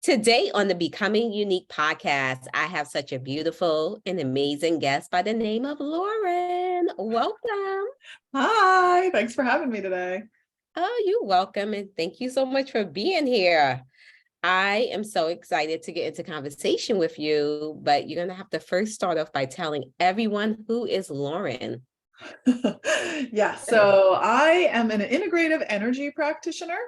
Today on the Becoming Unique podcast, I have such a beautiful and amazing guest by the name of Lauren. Welcome. Hi, thanks for having me today. Oh, you're welcome. And thank you so much for being here. I am so excited to get into conversation with you, but you're going to have to first start off by telling everyone who is Lauren. Yeah, so I am an integrative energy practitioner,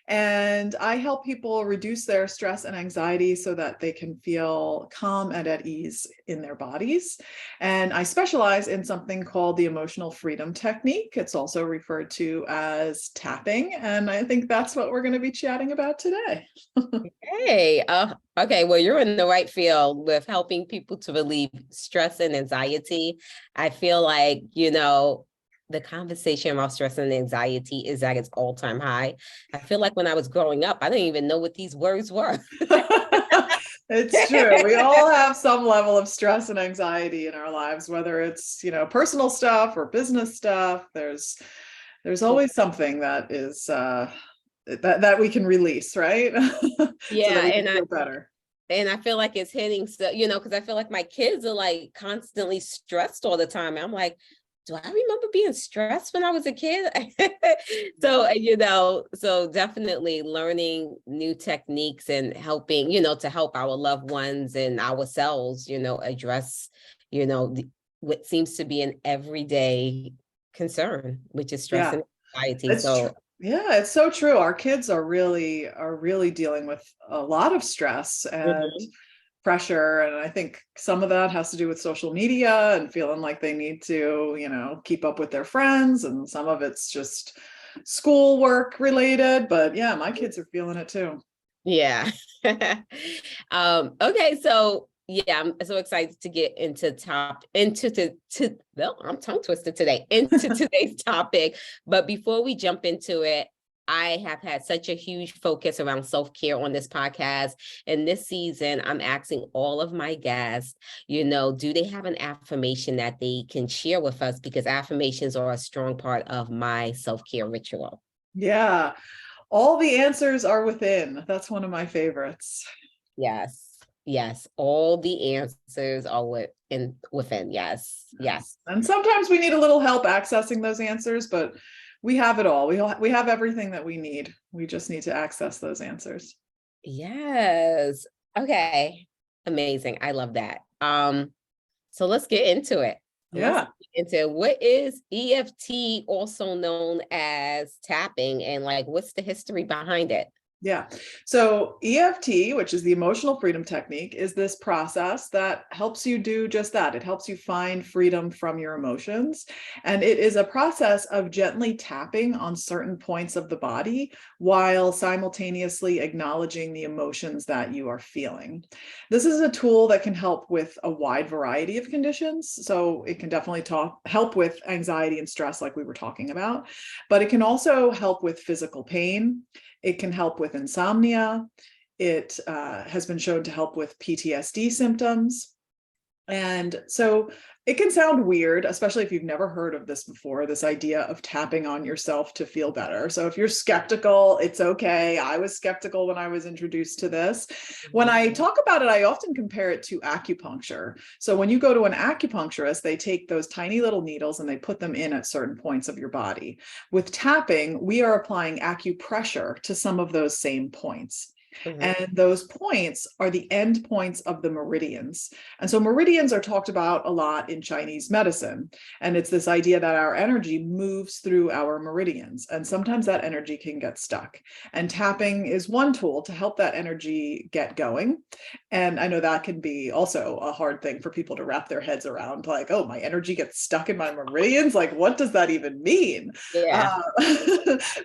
and I help people reduce their stress and anxiety so that they can feel calm and at ease in their bodies. And I specialize in something called the emotional freedom technique. It's also referred to as tapping, and I think that's what we're going to be chatting about today. Hey, okay. Well, you're in the right field with helping people to relieve stress and anxiety. I feel like, the conversation about stress and anxiety is at its all-time high. I feel like when I was growing up, I didn't even know what these words were. It's true. We all have some level of stress and anxiety in our lives, whether it's, personal stuff or business stuff. There's always something that is that we can release, right? So Yeah, that we can feel better. and I feel like it's hitting, so, because I feel like my kids are like constantly stressed all the time. I'm like, do I remember being stressed when I was a kid? So definitely learning new techniques and helping, to help our loved ones and ourselves, address, what seems to be an everyday concern, which is stress Yeah, and anxiety. it's true. Yeah, it's so true. Our kids are really dealing with a lot of stress and Mhm. pressure. And I think some of that has to do with social media and feeling like they need to, keep up with their friends. And some of it's just schoolwork related. But yeah, my kids are feeling it too. Yeah. Okay, so yeah, I'm so excited to get well, I'm tongue twisted today, into today's topic. But before we jump into it, I have had such a huge focus around self-care on this podcast. And this season, I'm asking all of my guests, do they have an affirmation that they can share with us? Because affirmations are a strong part of my self-care ritual. Yeah, all the answers are within. That's one of my favorites. Yes. Yes. All the answers are within. Yes. Yes. Yes. And sometimes we need a little help accessing those answers, but we have it all. We have everything that we need. We just need to access those answers. Yes. Okay. Amazing. I love that. So let's get into it. Let's Yeah. get into what is EFT, also known as tapping, and like what's the history behind it? Yeah. So EFT, which is the emotional freedom technique, is this process that helps you do just that. It helps you find freedom from your emotions. And it is a process of gently tapping on certain points of the body while simultaneously acknowledging the emotions that you are feeling. This is a tool that can help with a wide variety of conditions. So it can definitely help with anxiety and stress, like we were talking about, but it can also help with physical pain. It can help with insomnia. It has been shown to help with PTSD symptoms. And so it can sound weird, especially if you've never heard of this before, this idea of tapping on yourself to feel better. So if you're skeptical, it's okay. I was skeptical when I was introduced to this. When I talk about it, I often compare it to acupuncture. So when you go to an acupuncturist, they take those tiny little needles and they put them in at certain points of your body. With tapping, we are applying acupressure to some of those same points. Mhm. And those points are the end points of the meridians. And so meridians are talked about a lot in Chinese medicine. And it's this idea that our energy moves through our meridians. And sometimes that energy can get stuck. And tapping is one tool to help that energy get going. And I know that can be also a hard thing for people to wrap their heads around, like, oh, my energy gets stuck in my meridians. Like, what does that even mean? Yeah.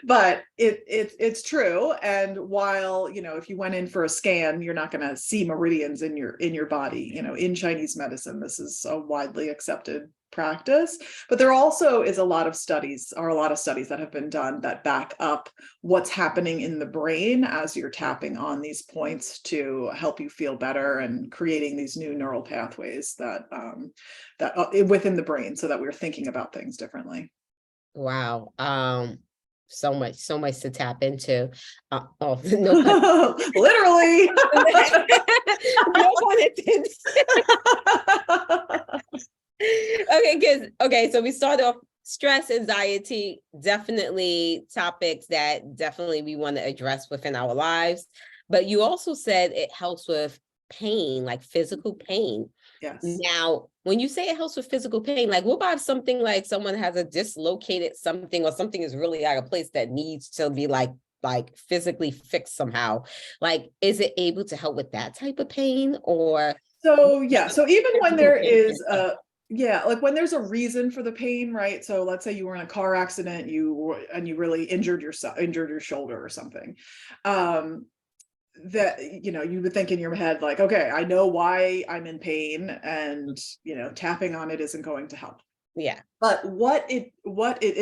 But it's true. And while, if you went in for a scan, you're not going to see meridians in your body. In Chinese medicine, this is a widely accepted practice. But there also is a lot of studies that have been done that back up what's happening in the brain as you're tapping on these points to help you feel better and creating these new neural pathways that within the brain, so that we're thinking about things differently. Wow. so much to tap into. No pun. Literally. No pun intended. Okay, so we started off stress, anxiety, definitely topics that definitely we want to address within our lives. But you also said it helps with pain, like physical pain. Yes. Now, when you say it helps with physical pain, like what about something like someone has a dislocated something or something is really out of place that needs to be like physically fixed somehow? Like, is it able to help with that type of pain or? So yeah, so even when Physical there pain is can help. yeah, like when there's a reason for the pain, right? So let's say you were in a car accident, and you really injured your shoulder or something. Um, that you would think in your head like, okay, I know why I'm in pain, and tapping on it isn't going to help. Yeah. But what it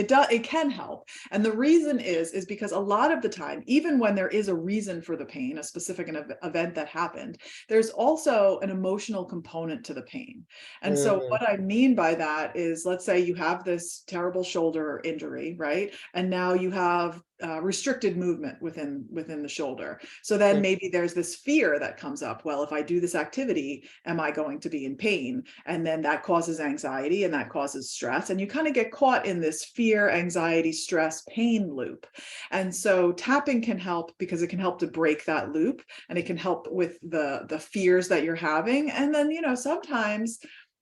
does, it can help. And the reason is because a lot of the time, even when there is a reason for the pain, a specific event that happened, there's also an emotional component to the pain. And so Mm, what I mean by that is, let's say you have this terrible shoulder injury, right? And now you have restricted movement within the shoulder. So then mm, maybe there's this fear that comes up. Well, if I do this activity, am I going to be in pain? And then that causes anxiety, and that causes stress. And you kind of get caught in this fear, anxiety, stress, pain loop. And so tapping can help because it can help to break that loop, and it can help with the fears that you're having. And then, sometimes,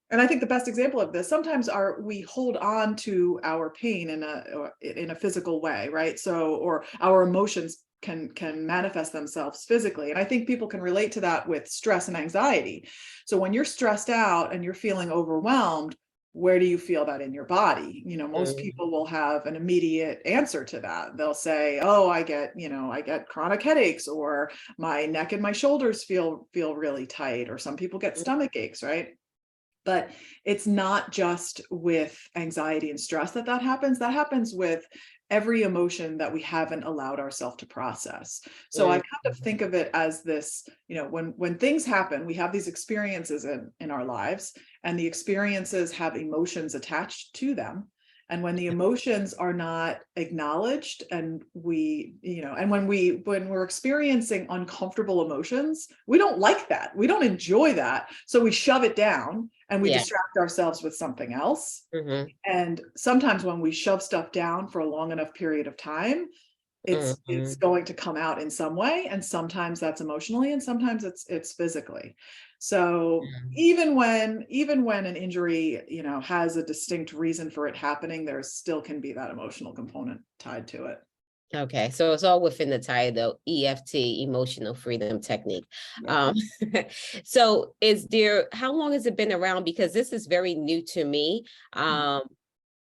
and I think the best example of this, sometimes we hold on to our pain in a physical way, right? So, or our emotions can manifest themselves physically. And I think people can relate to that with stress and anxiety. So when you're stressed out and you're feeling overwhelmed, where do you feel that in your body? Most mm, people will have an immediate answer to that. They'll say, oh, I get chronic headaches, or my neck and my shoulders feel really tight, or some people get mm, stomach aches, right? But it's not just with anxiety and stress that happens. That happens with every emotion that we haven't allowed ourselves to process. So I mm, kind of think of it as this, when things happen, we have these experiences in our lives, and the experiences have emotions attached to them. And when the emotions are not acknowledged, and and when we're experiencing uncomfortable emotions, we don't like that. We don't enjoy that. So we shove it down and we yeah. distract ourselves with something else. Mm-hmm, And sometimes when we shove stuff down for a long enough period of time, it's mm-hmm. going to come out in some way. And sometimes that's emotionally, and sometimes it's physically. So even when an injury, has a distinct reason for it happening, there still can be that emotional component tied to it. Okay, so it's all within the title, EFT, Emotional Freedom Technique. Yeah. Um, how long has it been around? Because this is very new to me.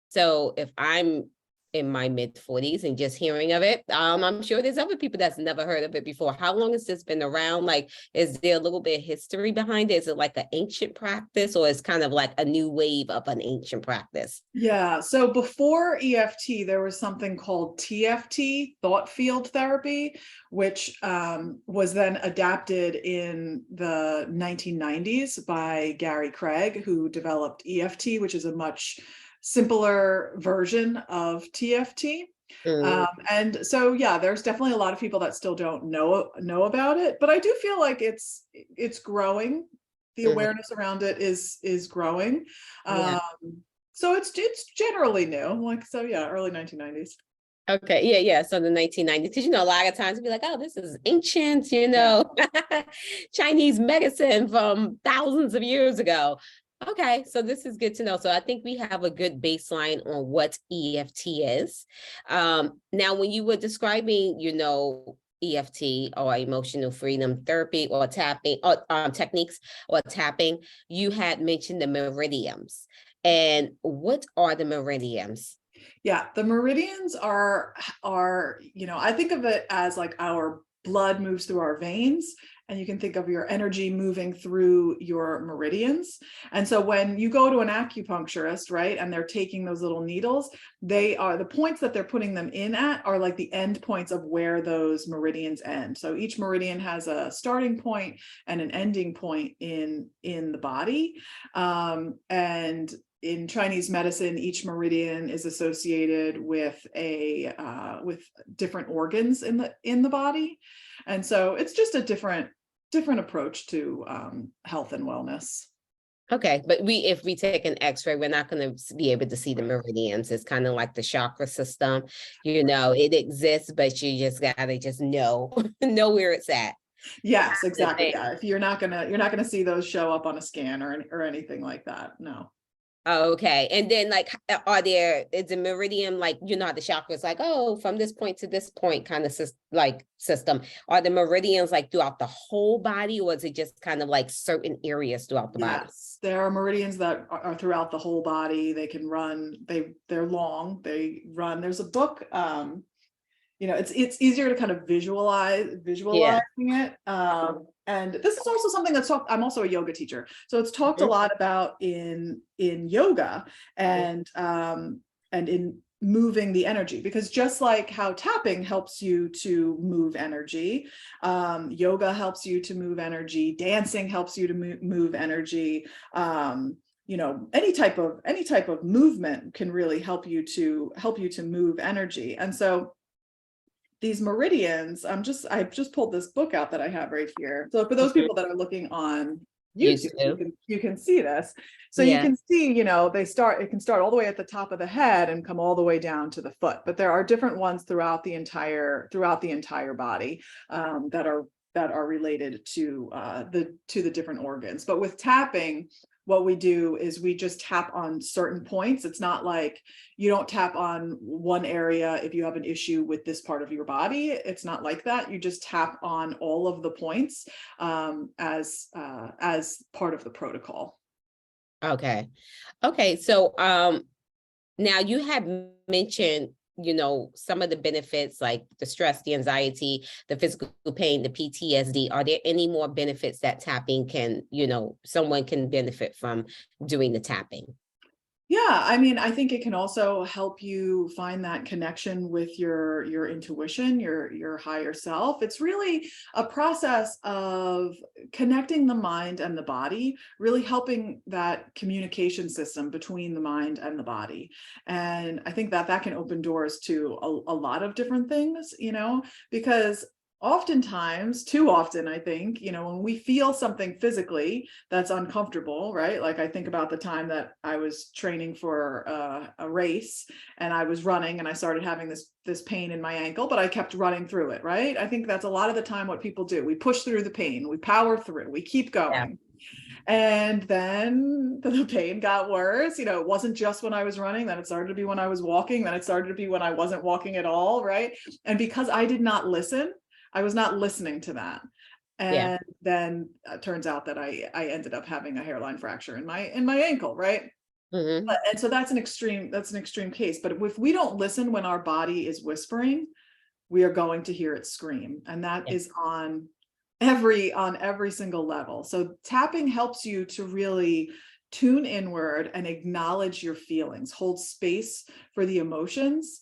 So if I'm in my mid-40s and just hearing of it, I'm sure there's other people that's never heard of it before. How long has this been around? Like, is there a little bit of history behind it? Is it like an ancient practice, or is kind of like a new wave of an ancient practice? Yeah. So before EFT, there was something called TFT, thought field therapy, which was then adapted in the 1990s by Gary Craig, who developed EFT, which is a much simpler version of TFT. Mm, And so, yeah, there's definitely a lot of people that still don't know about it, but I do feel like it's growing. The mhm, awareness around it is growing. yeah. Um, so it's generally new, like, so yeah, early 1990s. Okay, yeah. So the 1990s, because a lot of times we be like, oh, this is ancient, Yeah. Chinese medicine from thousands of years ago. Okay, so this is good to know. So I think we have a good baseline on what EFT is. Now, when you were describing, EFT or emotional freedom therapy or tapping or techniques or tapping, you had mentioned the meridians. And what are the meridians? Yeah, the meridians are, I think of it as like our blood moves through our veins, and you can think of your energy moving through your meridians. And so when you go to an acupuncturist, right, and they're taking those little needles, they are the points that they're putting them in at are like the end points of where those meridians end. So each meridian has a starting point and an ending point in the body. And in Chinese medicine, each meridian is associated with with different organs in the body, and so it's just a different approach to health and wellness. Okay, but if we take an X-ray, we're not going to be able to see the meridians. It's kind of like the chakra system. It exists, but you just gotta just know know where it's at. Yes, exactly. Yeah, if you're not gonna see those show up on a scan or anything like that. No. Okay, and then like, is the meridian like, how the chakras like, oh, from this point to this point kind of system? Are the meridians like throughout the whole body, or is it just kind of like certain areas throughout the body? Yes, there are meridians that are throughout the whole body. They can run. They're long. They run. There's a book. It's easier to kind of visualizing it. And this is also something that's talked. I'm also a yoga teacher, so it's talked a lot about in yoga and in moving the energy, because just like how tapping helps you to move energy, yoga helps you to move energy, dancing helps you to move energy. Any type of movement can really help you to move energy. And so these meridians, I just pulled this book out that I have right here. So for those people that are looking on YouTube, you can see this. So you can see, it can start all the way at the top of the head and come all the way down to the foot. But there are different ones throughout the entire body that are related to the different organs. But with tapping, what we do is we just tap on certain points. It's not like you don't tap on one area if you have an issue with this part of your body. It's not like that. You just tap on all of the points as part of the protocol. Okay. So now you have mentioned some of the benefits, like the stress, the anxiety, the physical pain, the PTSD. Are there any more benefits that tapping can, someone can benefit from doing the tapping? Yeah, I mean, I think it can also help you find that connection with your intuition, your higher self. It's really a process of connecting the mind and the body, really helping that communication system between the mind and the body. And I think that can open doors to a lot of different things, because oftentimes, too often, I think, when we feel something physically that's uncomfortable, right? Like I think about the time that I was training for a race and I was running and I started having this pain in my ankle, but I kept running through it, right? I think that's a lot of the time what people do. We push through the pain, we power through, we keep going. Yeah. And then the pain got worse. It wasn't just when I was running, then it started to be when I was walking, then it started to be when I wasn't walking at all, right? And because I did not listen, I was not listening to that. And then it turns out that I ended up having a hairline fracture in my ankle, right? And so that's an extreme case. But if we don't listen when our body is whispering, we are going to hear it scream. And that is on every single level. So tapping helps you to really tune inward and acknowledge your feelings, hold space for the emotions,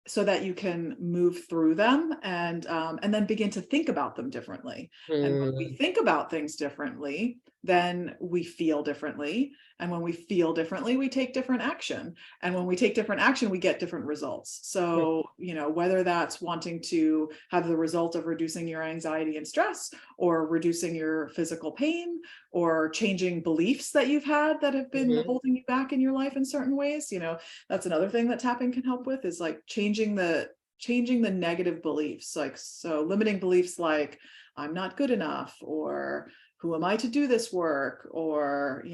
so that you can move through them and then begin to think about them differently. And when we think about things differently, then we feel differently. And when we feel differently, we take different action. And when we take different action, we get different results. So, whether that's wanting to have the result of reducing your anxiety and stress, or reducing your physical pain, or changing beliefs that you've had that have been holding you back in your life in certain ways, that's another thing that tapping can help with, is like changing the negative beliefs. Like, so limiting beliefs like I'm not good enough, or who am I to do this work, or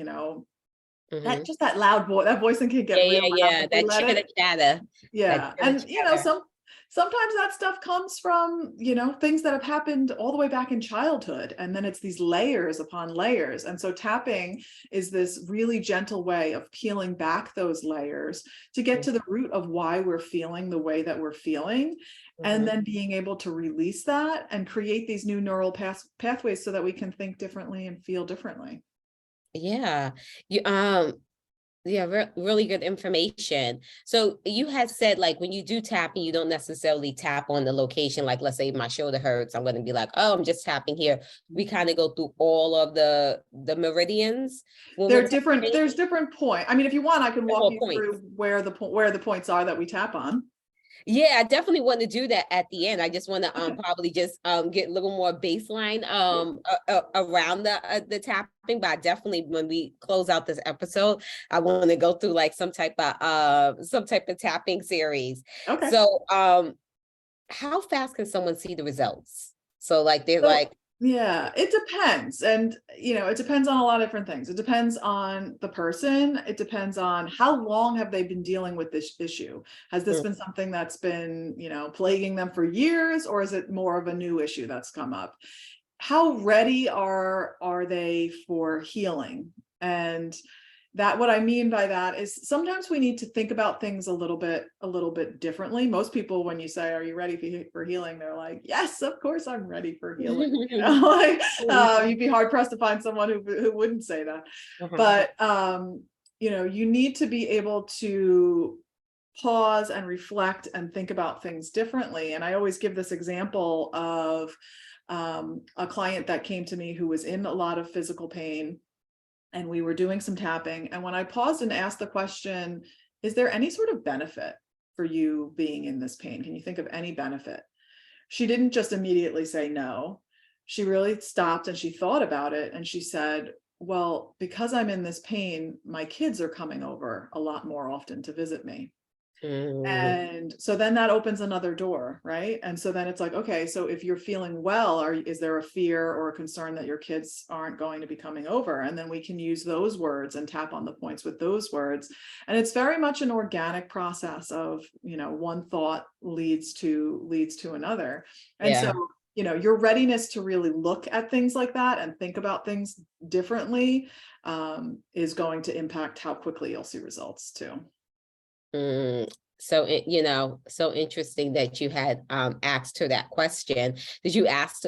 that just that loud voice, that voice can get real loud. That chatter. Yeah. And sometimes that stuff comes from things that have happened all the way back in childhood, and then it's these layers upon layers. And so tapping is this really gentle way of peeling back those layers to get to the root of why we're feeling the way that we're feeling, and then being able to release that and create these new neural pathways so that we can think differently and feel differently. Yeah. Yeah, really good information. So you had said like when you do tapping, you don't necessarily tap on the location. Like let's say my shoulder hurts, I'm going to be like, oh, I'm just tapping here. We kind of go through all of the meridians when There we're are different, tapping. there's different point. I mean, if you want, I can The walk whole you point. through where the points are that we tap on. Yeah, I definitely want to do that at the end. I just want to Okay. probably just get a little more baseline Yeah. around the tapping, but I definitely when we close out this episode, I want to go through like some type of tapping series. Okay. So how fast can someone see the results? So like they're So like, yeah, it depends. And it depends on a lot of different things. It depends on the person. It depends on how long have they been dealing with this issue. Has this mm, been something that's been, plaguing them for years, or is it more of a new issue that's come up? How ready are they for healing? And that what I mean by that is sometimes we need to think about things a little bit differently. Most people, when you say, "Are you ready for healing?" They're like, "Yes, of course I'm ready for healing." Like you'd be hard pressed to find someone who wouldn't say that. uh-huh. But you need to be able to pause and reflect and think about things differently. And I always give this example of a client that came to me who was in a lot of physical pain, and we were doing some tapping. And when I paused and asked the question, is there any sort of benefit for you being in this pain? Can you think of any benefit? She didn't just immediately say no. She really stopped and she thought about it. And she said, well, because I'm in this pain, my kids are coming over a lot more often to visit me. Mm, And so then that opens another door, right? And so then it's like, okay, so if you're feeling well, is there a fear or a concern that your kids aren't going to be coming over? And then we can use those words and tap on the points with those words. And it's very much an organic process of, one thought leads to another. And so, yeah. your readiness to really look at things like that and think about things differently is going to impact how quickly you'll see results too. Mm, so interesting that you had asked her that question. Did you ask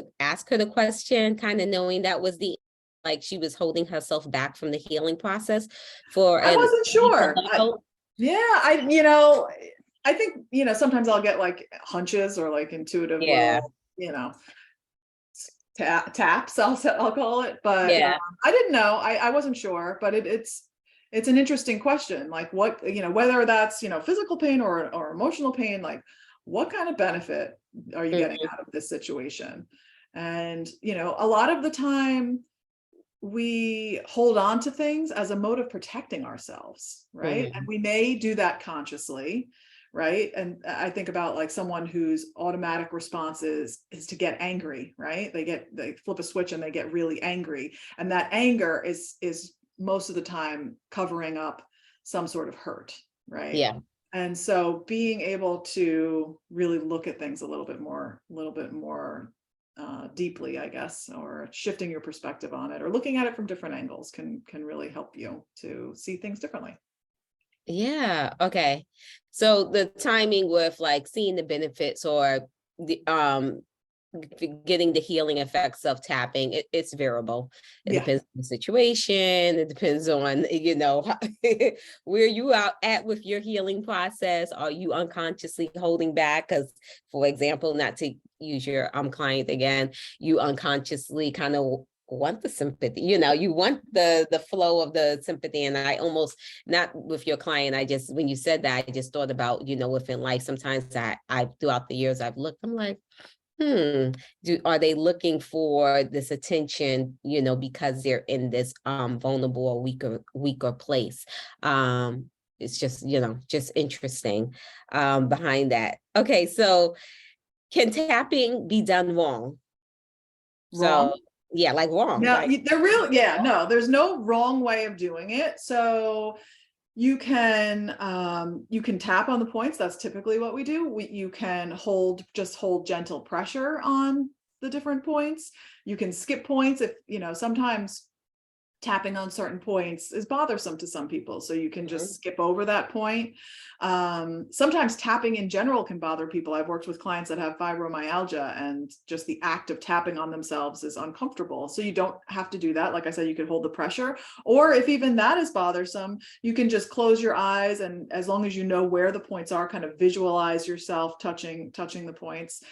her the question, kind of knowing that was the like she was holding herself back from the healing process for I an wasn't deeper sure. level? Yeah, I think, sometimes I'll get like hunches or like intuitive Yeah, little, you know, taps, I'll call it. But yeah. I didn't know. I wasn't sure, but it's an interesting question. Like what, whether that's, physical pain or emotional pain, like what kind of benefit are you getting Mhm, out of this situation? And, a lot of the time we hold on to things as a mode of protecting ourselves, right? And mhm. we may do that consciously, right? And I think about like someone whose automatic response is to get angry, right? They flip a switch and they get really angry, and that anger is most of the time covering up some sort of hurt, right? Yeah. And so being able to really look at things a little bit more deeply, I guess, or shifting your perspective on it, or looking at it from different angles can really help you to see things differently. Yeah. Okay. So the timing with like seeing the benefits or the getting the healing effects of tapping, it's variable. It Yeah. depends on the situation. It depends on, where you are at with your healing process. Are you unconsciously holding back? Because, for example, not to use your client again, you unconsciously kind of want the sympathy, you want the flow of the sympathy. And I almost, not with your client, I just, when you said that, I just thought about, within life, sometimes I throughout the years I've looked, I'm like, are they looking for this attention, because they're in this vulnerable or weaker place? It's just, just interesting behind that. Okay, so can tapping be done wrong? So Wrong? yeah, like wrong, No, like they're real. Yeah, no, there's no wrong way of doing it. So you can tap on the points. That's typically what we do. You can just hold gentle pressure on the different points. You can skip points if, sometimes tapping on certain points is bothersome to some people. So you can Mhm. just skip over that point. Sometimes tapping in general can bother people. I've worked with clients that have fibromyalgia, and just the act of tapping on themselves is uncomfortable. So you don't have to do that. Like I said, you could hold the pressure, or if even that is bothersome, you can just close your eyes, and as long as you know where the points are, kind of visualize yourself touching the points.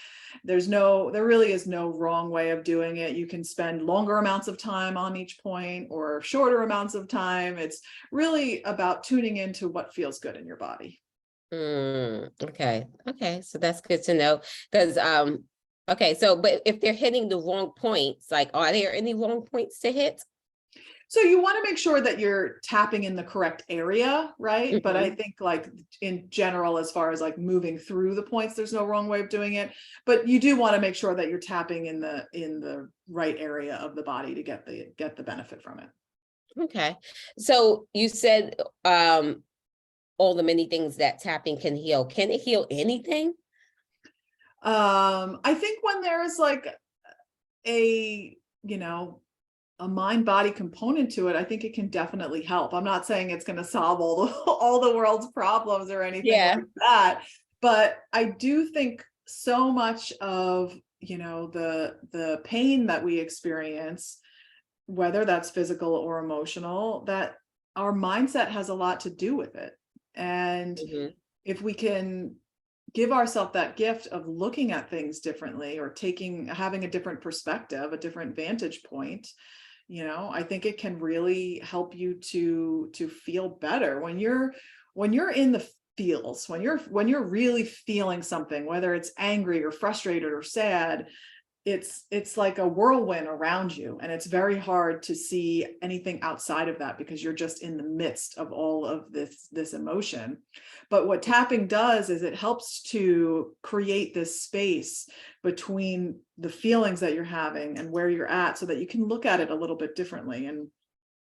There really is no wrong way of doing it. You can spend longer amounts of time on each point or shorter amounts of time. It's really about tuning into what feels good in your body. Okay. Okay. So that's good to know. Because okay, so but if they're hitting the wrong points, like are there any wrong points to hit? So you want to make sure that you're tapping in the correct area, right? But I Mhm. think like in general, as far as like moving through the points, there's no wrong way of doing it. But you do want to make sure that you're tapping in the right area of the body to get the benefit from it. Okay. So you said all the many things that tapping can heal. Can it heal anything? I think when there's like a, you know, a mind body component to it, I think it can definitely help. I'm not saying it's going to solve all the all the world's problems or anything Yeah. like that, but I do think so much of, the pain that we experience, whether that's physical or emotional, that our mindset has a lot to do with it. And Mhm. if we can give ourselves that gift of looking at things differently, or having a different perspective, a different vantage point, I think it can really help you to feel better when you're in the feels, when you're really feeling something, whether it's angry or frustrated or sad. It's like a whirlwind around you, and it's very hard to see anything outside of that because you're just in the midst of all of this emotion. But what tapping does is it helps to create this space between the feelings that you're having and where you're at, so that you can look at it a little bit differently, and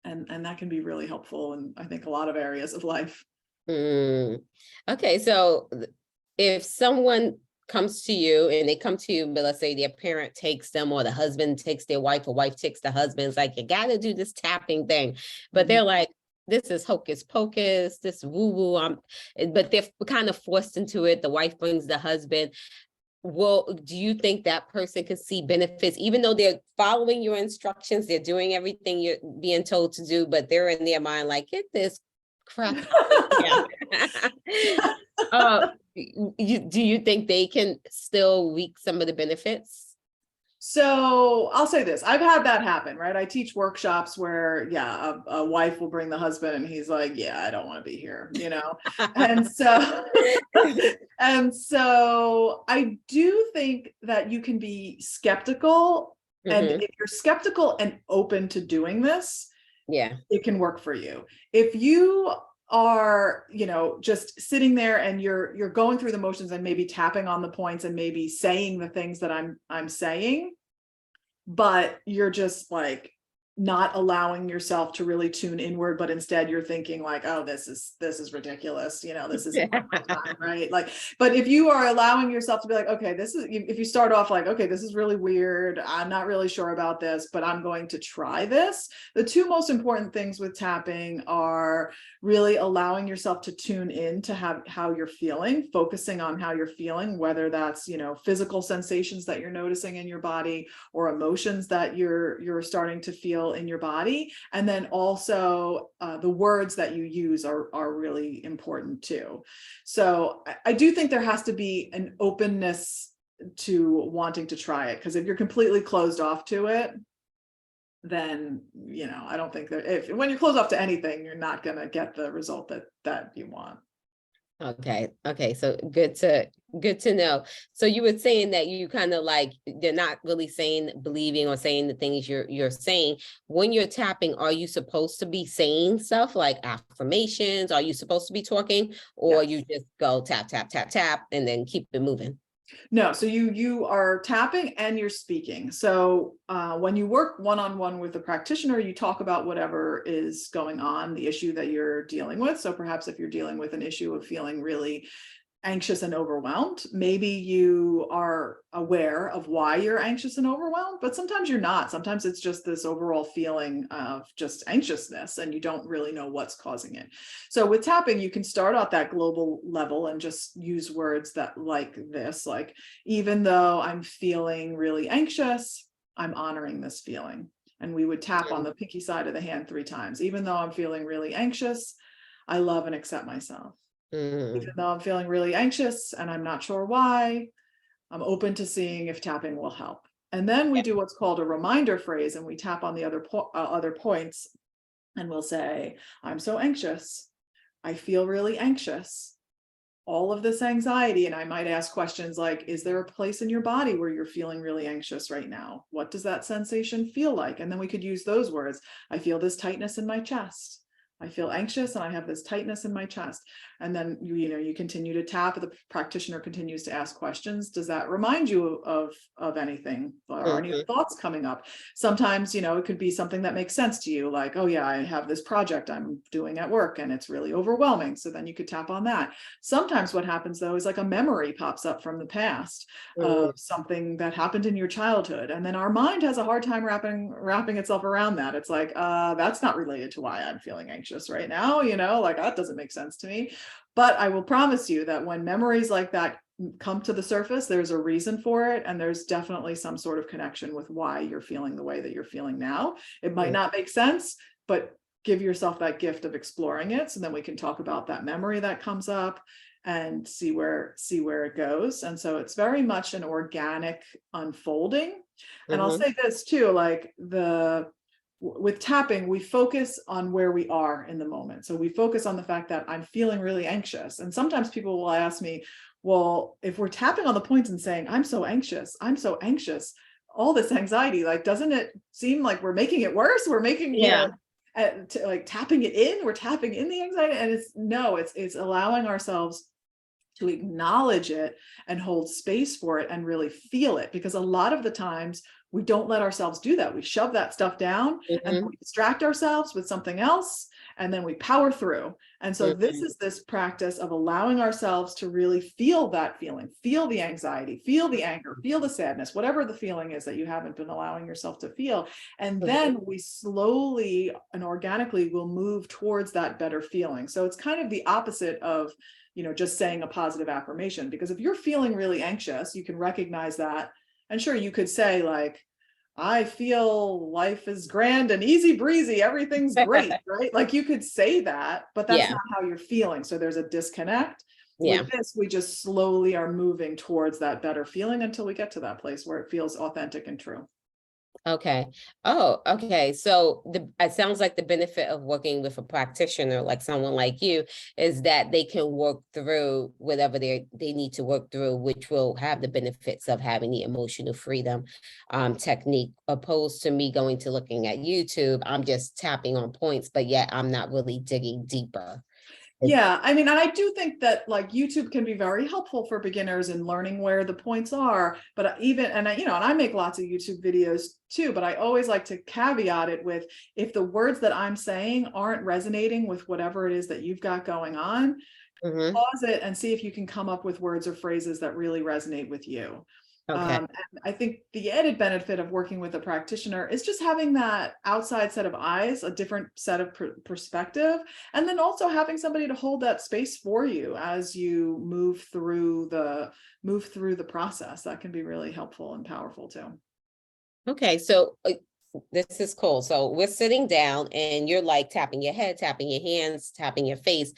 that can be really helpful in, I think, a lot of areas of life. Mm. Okay, so if someone comes to you and they come to you, but let's say their parent takes them or the husband takes their wife or wife takes the husband, it's like, you got to do this tapping thing. But Mhm. they're like, this is hocus pocus, this woo woo. But they're kind of forced into it. The wife brings the husband. Well, do you think that person could see benefits, even though they're following your instructions, they're doing everything you're being told to do, but they're in their mind like, get this crap out. Yeah. uh, do you think they can still reap some of the benefits? So I'll say this, I've had that happen, right? I teach workshops where, yeah, a wife will bring the husband and he's like, yeah, I don't want to be here. And so, and so I do think that you can be skeptical. And Hmm. if you're skeptical and open to doing this, Yeah. it can work for you. If you are, just sitting there and you're going through the motions and maybe tapping on the points and maybe saying the things that I'm saying, but you're just like not allowing yourself to really tune inward, but instead you're thinking like, oh, this is ridiculous, this isn't worth my time, right? Like, but if you are allowing yourself to be like, okay, if you start off like, okay, this is really weird, I'm not really sure about this, but I'm going to try this. The two most important things with tapping are really allowing yourself to tune in to how you're feeling, focusing on how you're feeling, whether that's, physical sensations that you're noticing in your body, or emotions that you're starting to feel in your body. And then also the words that you use are really important too. So I do think there has to be an openness to wanting to try it, because if you're completely closed off to it, then I don't think that when you're closed off to anything, you're not going to get the result that you want. Okay. Okay. So good to know. So you were saying that you kind of like, they're not really believing or saying the things you're saying. When you're tapping, are you supposed to be saying stuff like affirmations? Are you supposed to be talking, or you Yes. just go tap, tap, tap, tap, and then keep it moving? No, so you are tapping and you're speaking. So when you work one-on-one with a practitioner, you talk about whatever is going on, the issue that you're dealing with. So perhaps if you're dealing with an issue of feeling really anxious and overwhelmed. Maybe you are aware of why you're anxious and overwhelmed, but sometimes you're not. Sometimes it's just this overall feeling of just anxiousness and you don't really know what's causing it. So with tapping, you can start at that global level and just use words that like this, like, even though I'm feeling really anxious, I'm honoring this feeling. And we would tap on the pinky side of the hand 3 times. Even though I'm feeling really anxious, I love and accept myself. Even though I'm feeling really anxious and I'm not sure why, I'm open to seeing if tapping will help. And then we do what's called a reminder phrase, and we tap on the other points, and we'll say, I'm so anxious. I feel really anxious. All of this anxiety, and I might ask questions like, is there a place in your body where you're feeling really anxious right now? What does that sensation feel like? And then we could use those words. I feel this tightness in my chest. I feel anxious and I have this tightness in my chest. And then you continue to tap. The practitioner continues to ask questions. Does that remind you of anything, or any thoughts coming up? Sometimes, it could be something that makes sense to you, like, oh yeah, I have this project I'm doing at work and it's really overwhelming. So then you could tap on that. Sometimes what happens though is like a memory pops up from the past of something that happened in your childhood. And then our mind has a hard time wrapping itself around that. It's like, that's not related to why I'm feeling anxious right now, like that doesn't make sense to me. But I will promise you that when memories like that come to the surface, there's a reason for it. And there's definitely some sort of connection with why you're feeling the way that you're feeling now. It might not make sense, but give yourself that gift of exploring it. So then we can talk about that memory that comes up and see where it goes. And so it's very much an organic unfolding. And I'll say this too, like with tapping, we focus on where we are in the moment. So we focus on the fact that I'm feeling really anxious. And sometimes people will ask me, well, if we're tapping on the points and saying, I'm so anxious, all this anxiety, like, doesn't it seem like we're making it worse? We're making, like tapping it in, we're tapping in the anxiety. And it's allowing ourselves to acknowledge it and hold space for it and really feel it. Because a lot of the times we don't let ourselves do that. We shove that stuff down and we distract ourselves with something else, and then we power through. And so this is this practice of allowing ourselves to really feel that feeling, feel the anxiety, feel the anger, feel the sadness, whatever the feeling is that you haven't been allowing yourself to feel. And then we slowly and organically will move towards that better feeling. So it's kind of the opposite of just saying a positive affirmation, because if you're feeling really anxious, you can recognize that. And sure, you could say like, I feel life is grand and easy breezy, everything's great, right? Like you could say that, but that's not how you're feeling. So there's a disconnect. With this, we just slowly are moving towards that better feeling until we get to that place where it feels authentic and true. Okay. Oh, okay. So it sounds like the benefit of working with a practitioner, like someone like you, is that they can work through whatever they need to work through, which will have the benefits of having the emotional freedom technique, opposed to me going to looking at YouTube. I'm just tapping on points, but yet I'm not really digging deeper. Yeah, I mean, I do think that like YouTube can be very helpful for beginners in learning where the points are. But and I make lots of YouTube videos too, but I always like to caveat it with, if the words that I'm saying aren't resonating with whatever it is that you've got going on, pause it and see if you can come up with words or phrases that really resonate with you. And I think the added benefit of working with a practitioner is just having that outside set of eyes, a different set of perspective, and then also having somebody to hold that space for you as you move through the process. That can be really helpful and powerful too. Okay, so this is cool. So we're sitting down and you're like tapping your head, tapping your hands, tapping your face.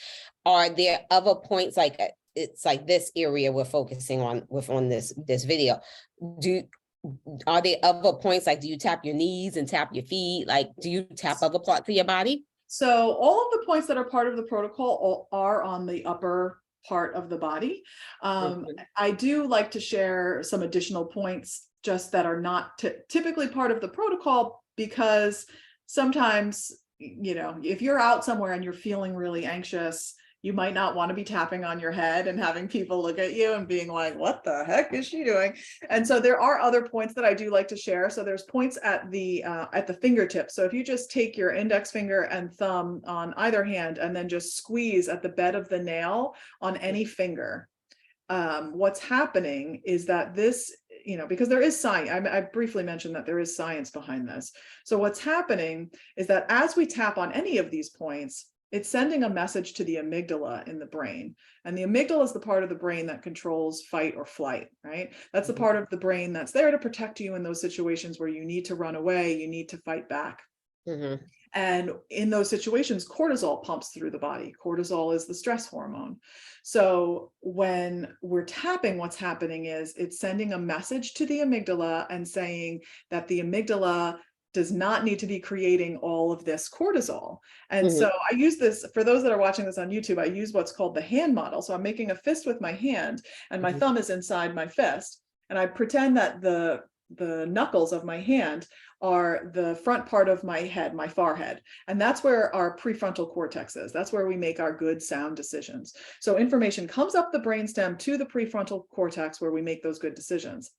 Are there other points, like it's like this area we're focusing on this video? Are there other points, like do you tap your knees and tap your feet? Like, do you tap other parts of your body? So all of the points that are part of the protocol are on the upper part of the body. I do like to share some additional points just that are not typically part of the protocol, because sometimes, if you're out somewhere and you're feeling really anxious, you might not want to be tapping on your head and having people look at you and being like, what the heck is she doing? And so there are other points that I do like to share. So there's points at the fingertips. So if you just take your index finger and thumb on either hand and then just squeeze at the bed of the nail on any finger, what's happening is that this, because there is science, I briefly mentioned that there is science behind this. So what's happening is that as we tap on any of these points, it's sending a message to the amygdala in the brain. And the amygdala is the part of the brain that controls fight or flight, right? That's the part of the brain that's there to protect you in those situations where you need to run away, you need to fight back. Mm-hmm. And in those situations, cortisol pumps through the body. Cortisol is the stress hormone. So when we're tapping, what's happening is it's sending a message to the amygdala and saying that the amygdala does not need to be creating all of this cortisol. And Mm-hmm. so I use this, for those that are watching this on YouTube, I use what's called the hand model. So I'm making a fist with my hand and my thumb is inside my fist. And I pretend that the knuckles of my hand are the front part of my head, my forehead. And that's where our prefrontal cortex is. That's where we make our good sound decisions. So information comes up the brainstem to the prefrontal cortex where we make those good decisions.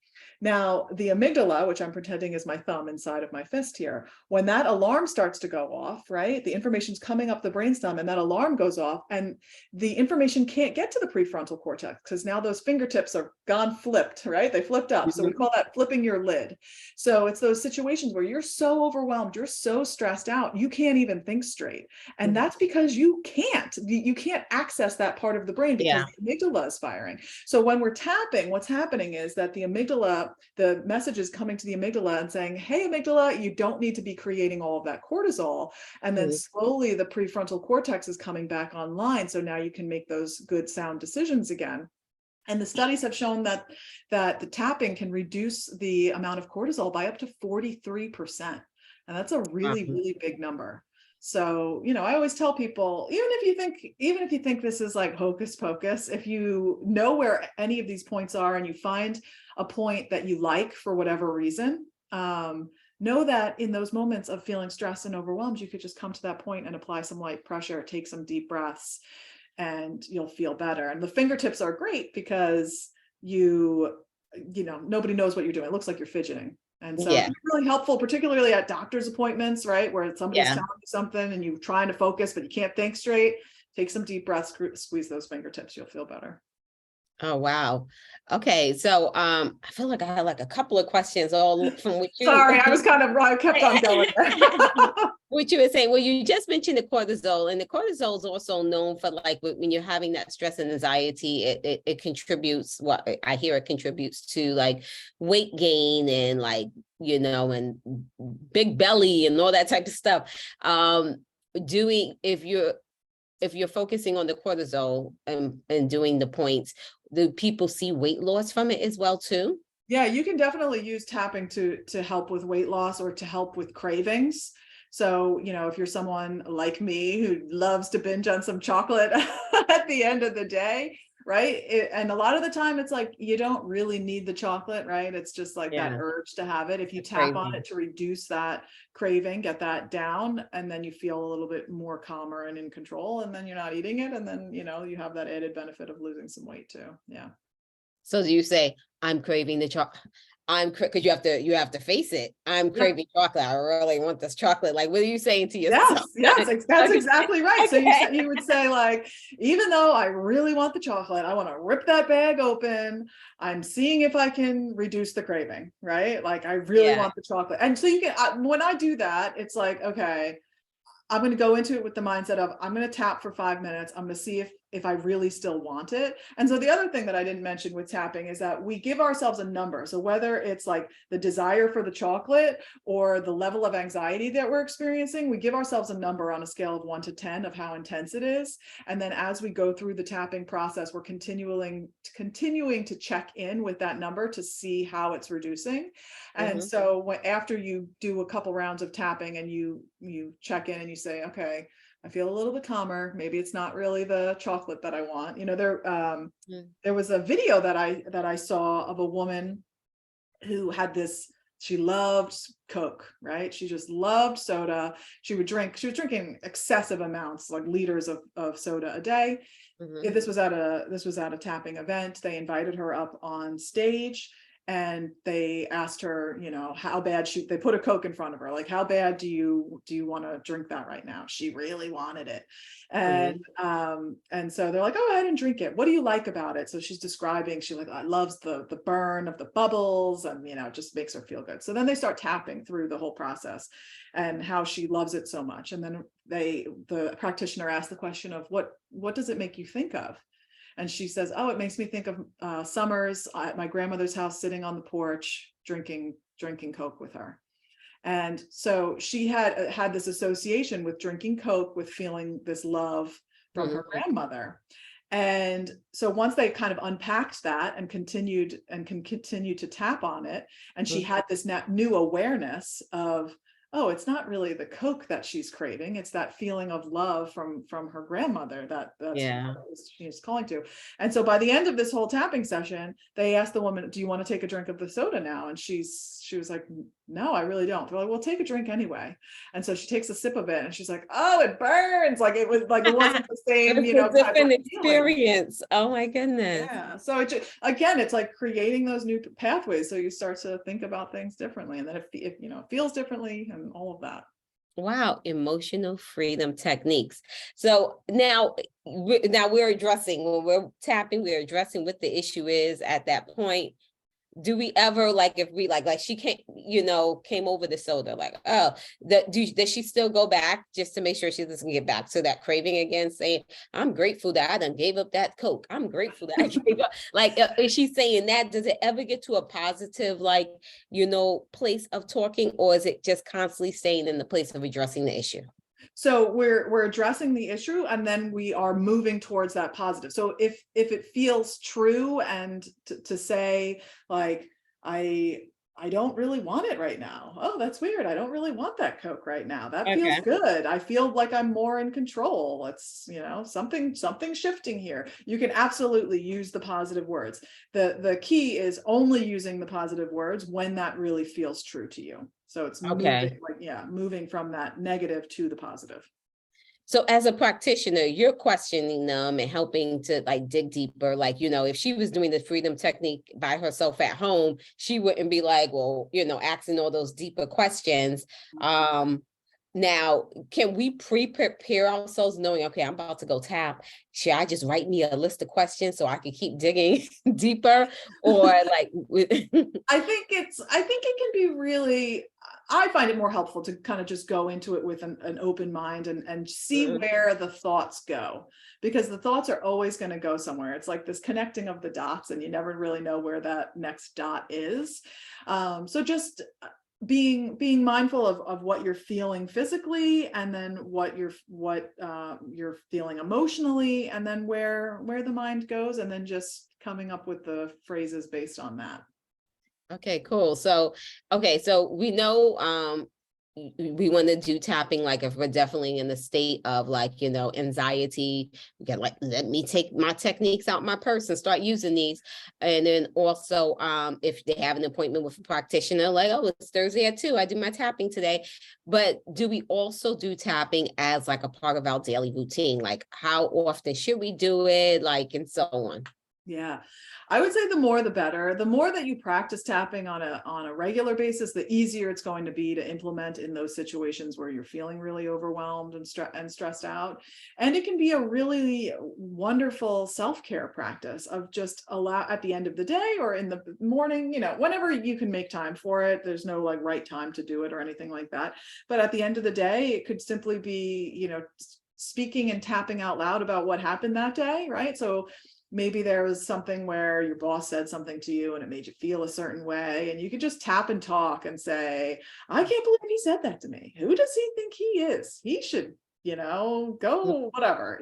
Now, the amygdala, which I'm pretending is my thumb inside of my fist here, when that alarm starts to go off, right, the information's coming up the brainstem and that alarm goes off and the information can't get to the prefrontal cortex because now those fingertips are gone flipped, right? They flipped up. So we call that flipping your lid. So it's those situations where you're so overwhelmed, you're so stressed out, you can't even think straight. And that's because you can't access that part of the brain because the amygdala is firing. So when we're tapping, what's happening is that the amygdala, the message is coming to the amygdala and saying, hey, amygdala, you don't need to be creating all of that cortisol. And then slowly the prefrontal cortex is coming back online. So now you can make those good sound decisions again. And the studies have shown that the tapping can reduce the amount of cortisol by up to 43%. And that's a really, really big number. So, I always tell people, even if you think this is like hocus pocus, if you know where any of these points are and you find a point that you like for whatever reason, know that in those moments of feeling stressed and overwhelmed, you could just come to that point and apply some light pressure, take some deep breaths, and you'll feel better. And the fingertips are great because nobody knows what you're doing. It looks like you're fidgeting. And so it's really helpful, particularly at doctor's appointments, right? Where somebody's telling you something and you're trying to focus, but you can't think straight. Take some deep breaths, squeeze those fingertips, you'll feel better. Oh, wow. Okay. So, I feel like I had like a couple of questions all from what you. Sorry, I kept on going. What you were saying, well, you just mentioned the cortisol, and the cortisol is also known for like when you're having that stress and anxiety, it contributes, what I hear, it contributes to like weight gain and like, and big belly and all that type of stuff. If you're focusing on the cortisol and doing the points, do people see weight loss from it as well too? Yeah, you can definitely use tapping to help with weight loss or to help with cravings. So, if you're someone like me who loves to binge on some chocolate at the end of the day, right? And a lot of the time it's like, you don't really need the chocolate, right? It's just like that urge to have it. If you tap on it to reduce that craving, get that down, and then you feel a little bit more calmer and in control, and then you're not eating it. And then, you have that added benefit of losing some weight too. Yeah. So do you say, I'm craving the chocolate? Because you have to face it. I'm craving chocolate. I really want this chocolate. Like, what are you saying to yourself? Yes, that's exactly right. So you would say, like, even though I really want the chocolate, I want to rip that bag open. I'm seeing if I can reduce the craving, right? Like, I really want the chocolate. And so you can, when I do that, it's like, okay, I'm going to go into it with the mindset of, I'm going to tap for 5 minutes. I'm going to see if I really still want it. And so the other thing that I didn't mention with tapping is that we give ourselves a number. So whether it's like the desire for the chocolate or the level of anxiety that we're experiencing, we give ourselves a number on a scale of 1 to 10 of how intense it is. And then as we go through the tapping process, we're continuing to check in with that number to see how it's reducing. And so after you do a couple rounds of tapping and you check in and you say, okay, I feel a little bit calmer. Maybe it's not really the chocolate that I want. There was a video that I saw of a woman who had this. She loved Coke, right? She just loved soda. She was drinking excessive amounts, like liters of soda a day. This was at a tapping event. They invited her up on stage. and they asked her, how bad they put a Coke in front of her, like, how bad do you want to drink that right now? She really wanted it. And so they're like, oh, I didn't drink it. What do you like about it? So she's describing, she loves the burn of the bubbles, and it just makes her feel good. So then they start tapping through the whole process and how she loves it so much. And then the practitioner asked the question of what does it make you think of? And she says, oh, it makes me think of summers at my grandmother's house, sitting on the porch, drinking Coke with her. And so she had this association with drinking Coke, with feeling this love from her grandmother. And so once they kind of unpacked that and continued to tap on it, and she had this new awareness of, oh, it's not really the Coke that she's craving. It's that feeling of love from her grandmother that's she's calling to. And so by the end of this whole tapping session, they asked the woman, do you want to take a drink of the soda now? And she was like, no, I really don't. They're like, well, take a drink anyway. And so she takes a sip of it, and she's like, oh, it burns. Like it wasn't the same, It's a different experience. Oh my goodness. Yeah. So again, it's like creating those new pathways. So you start to think about things differently, and then it feels differently, and all of that. Wow, emotional freedom techniques. So now we're addressing, when we're tapping, we're addressing what the issue is at that point. Do we ever, like, if we like she came over the soda, like, oh, does she still go back just to make sure she doesn't get back to that craving again, saying, I'm grateful that I done gave up that Coke. I'm grateful that I gave up. Like, is she saying that? Does it ever get to a positive, place of talking, or is it just constantly staying in the place of addressing the issue? So we're addressing the issue, and then we are moving towards that positive. So if it feels true, and to say, like, I don't really want it right now. Oh, that's weird. I don't really want that Coke right now. That feels good. I feel like I'm more in control. It's, something shifting here. You can absolutely use the positive words. The key is only using the positive words when that really feels true to you. So it's moving from that negative to the positive. So as a practitioner, you're questioning them and helping to dig deeper. If she was doing the freedom technique by herself at home, she wouldn't be like, well, asking all those deeper questions. Now, can we prepare ourselves knowing, okay, I'm about to go tap. Should I just write me a list of questions so I can keep digging deeper? Or I think it can be really, I find it more helpful to kind of just go into it with an open mind and see where the thoughts go, because the thoughts are always going to go somewhere. It's like this connecting of the dots, and you never really know where that next dot is. So just being mindful of what you're feeling physically, and then what you're feeling emotionally, and then where the mind goes, and then just coming up with the phrases based on that. Okay, cool. So we know we want to do tapping, if we're definitely in the state of anxiety. We can let me take my techniques out my purse and start using these. And then also if they have an appointment with a practitioner, like, oh, it's Thursday at 2, I do my tapping today. But do we also do tapping as a part of our daily routine? Like, how often should we do it, and so on? Yeah, I would say the more the better. The more that you practice tapping on a regular basis, the easier it's going to be to implement in those situations where you're feeling really overwhelmed and stressed out. And it can be a really wonderful self-care practice of just at the end of the day or in the morning, whenever you can make time for it. There's no right time to do it or anything like that. But at the end of the day, it could simply be, speaking and tapping out loud about what happened that day, right? So maybe there was something where your boss said something to you and it made you feel a certain way, and you could just tap and talk and say, I can't believe he said that to me. Who does he think he is? He should, go whatever,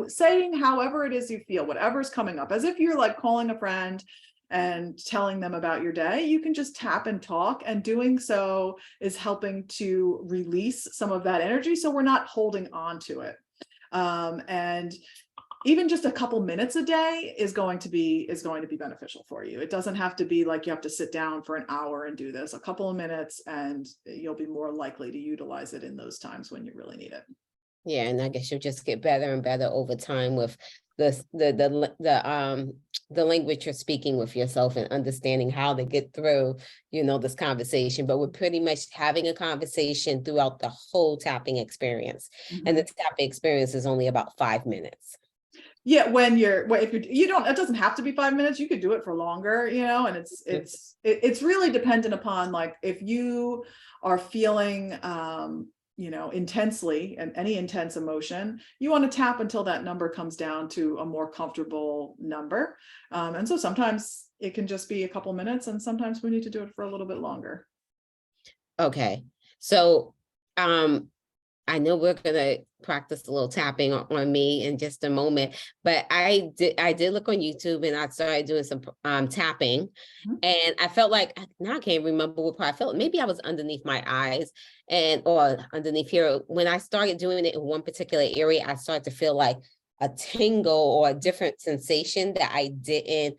saying however it is you feel, whatever's coming up, as if you're calling a friend and telling them about your day. You can just tap and talk, and doing so is helping to release some of that energy, so we're not holding on to it. And even just a couple minutes a day is going to be beneficial for you. It doesn't have to be like you have to sit down for an hour and do this. A couple of minutes, and you'll be more likely to utilize it in those times when you really need it. Yeah, and I guess you'll just get better and better over time with the language you're speaking with yourself and understanding how to get through, this conversation. But we're pretty much having a conversation throughout the whole tapping experience. And the tapping experience is only about 5 minutes. Yeah, if you don't, it doesn't have to be 5 minutes. You could do it for longer, and it's really dependent upon, like, if you are feeling intensely, and any intense emotion, you want to tap until that number comes down to a more comfortable number. And so sometimes it can just be a couple minutes, and sometimes we need to do it for a little bit longer. Okay. So I know we're gonna practice a little tapping on me in just a moment, but I did look on YouTube, and I started doing some tapping, and I felt like, now I can't remember what part I felt. Maybe I was underneath my eyes or underneath here. When I started doing it in one particular area, I started to feel like a tingle or a different sensation that I didn't